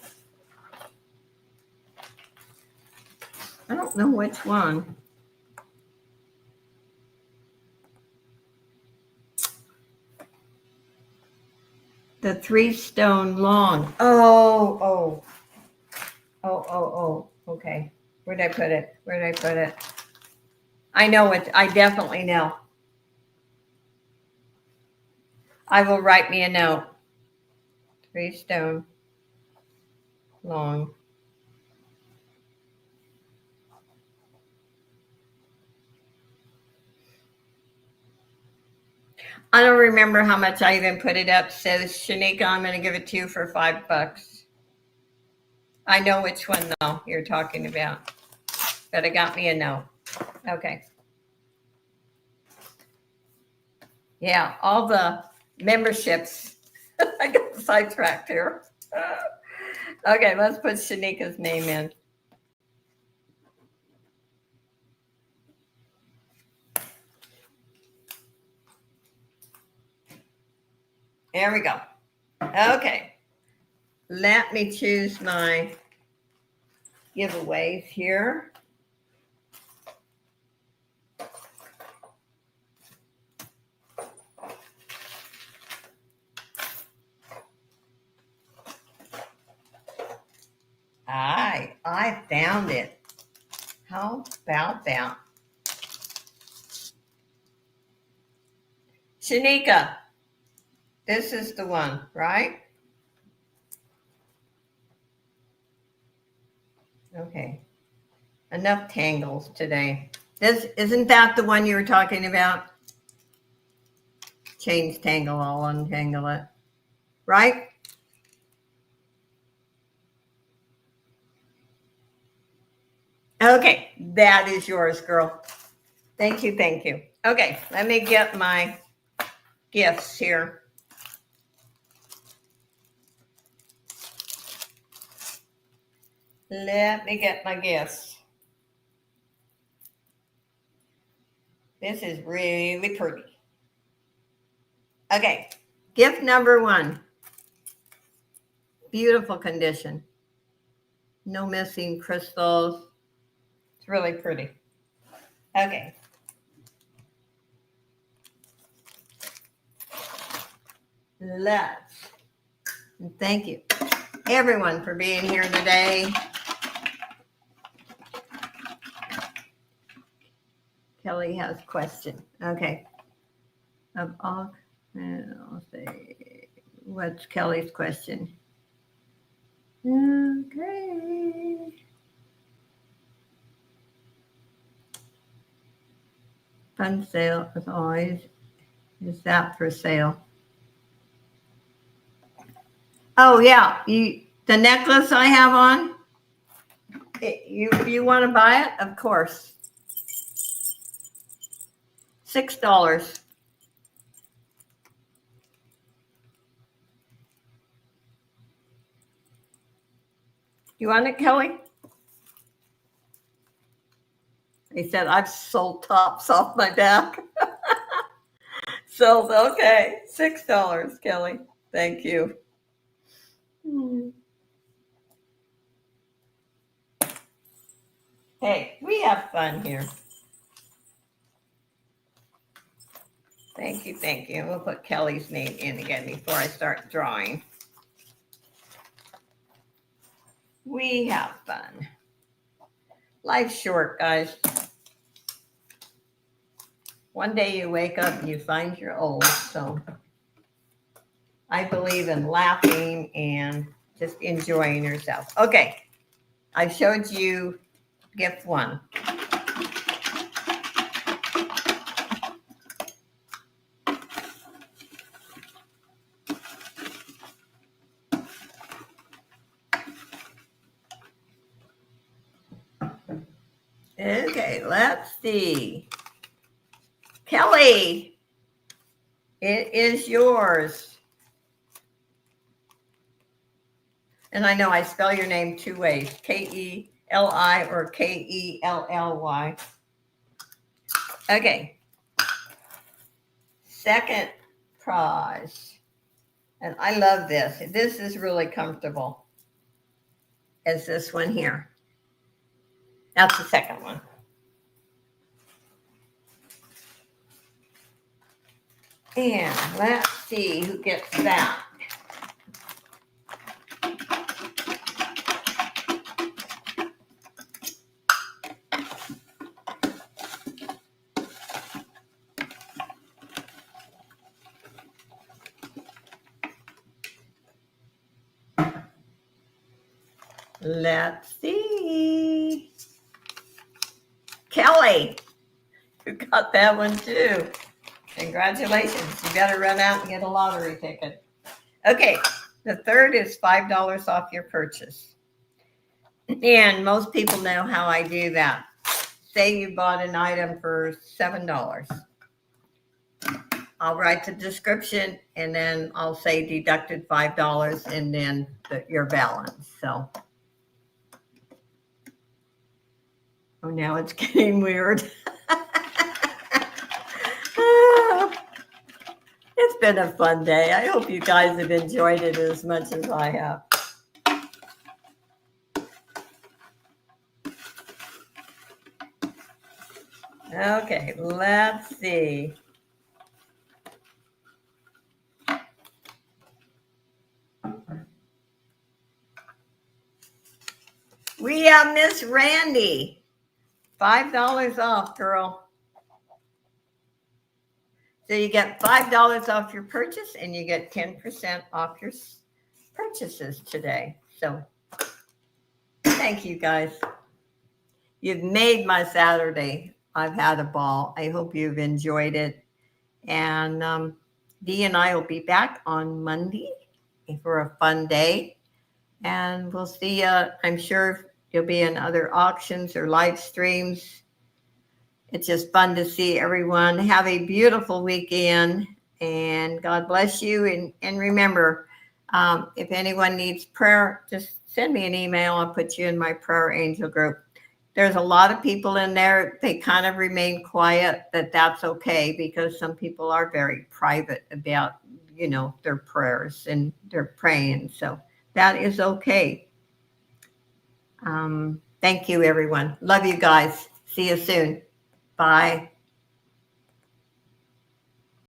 I don't know which one. The 3-stone long. Oh. Okay. Where'd I put it? I know it. I definitely know. I will write me a note. 3-stone long. I don't remember how much I even put it up. Says Shanika, I'm going to give it to you for $5. I know which one though you're talking about, but it got me a note. Okay. Yeah, all the memberships. I got sidetracked here. Okay, let's put Shanika's name in. There we go. Okay. Let me choose my giveaways here. I found it. How about that? Shanika, this is the one, right? Okay. Enough tangles today. Isn't that the one you were talking about? Change tangle, I'll untangle it. Right? Okay, that is yours, girl. Thank you. Okay, let me get my gifts here. Let me get my gifts. This is really pretty. Okay, gift number 1. Beautiful condition. No missing crystals. It's really pretty. Okay. Thank you, everyone, for being here today. Kelly has a question. Okay. Of all, I'll say, what's Kelly's question? Okay. Fun sale as always. Is that for sale? Oh yeah, the necklace I have on. You want to buy it? Of course. $6. You want it, Kelly? He said, I've sold tops off my back. So, okay, $6, Kelly. Thank you. Hey, we have fun here. Thank you. We'll put Kelly's name in again before I start drawing. We have fun. Life's short, guys. One day you wake up and you find you're old. So I believe in laughing and just enjoying yourself. Okay, I showed you gift one. Okay, let's see. Kelly, it is yours. And I know I spell your name two ways, K-E-L-I or K-E-L-L-Y. Okay. Second prize. And I love this. This is really comfortable. Is this one here. That's the second one. And let's see who gets that. Let's see. Kelly, you got that one too. Congratulations. You better run out and get a lottery ticket. Okay, the third is $5 off your purchase. And most people know how I do that. Say you bought an item for $7. I'll write the description and then I'll say deducted $5 and then your balance. So, oh, now it's getting weird. It's been a fun day. I hope you guys have enjoyed it as much as I have. Okay, let's see. We have Miss Randy. $5 off, girl. So you get $5 off your purchase and you get 10% off your purchases today. So thank you guys. You've made my Saturday. I've had a ball. I hope you've enjoyed it. And Dee and I will be back on Monday for a fun day. And we'll see you. I'm sure you'll be in other auctions or live streams. It's just fun to see everyone. Have a beautiful weekend. And God bless you. And remember, if anyone needs prayer, just send me an email. I'll put you in my prayer angel group. There's a lot of people in there. They kind of remain quiet, but that's okay because some people are very private about, their prayers and they're praying. So that is okay. Thank you, everyone. Love you guys. See you soon. Bye.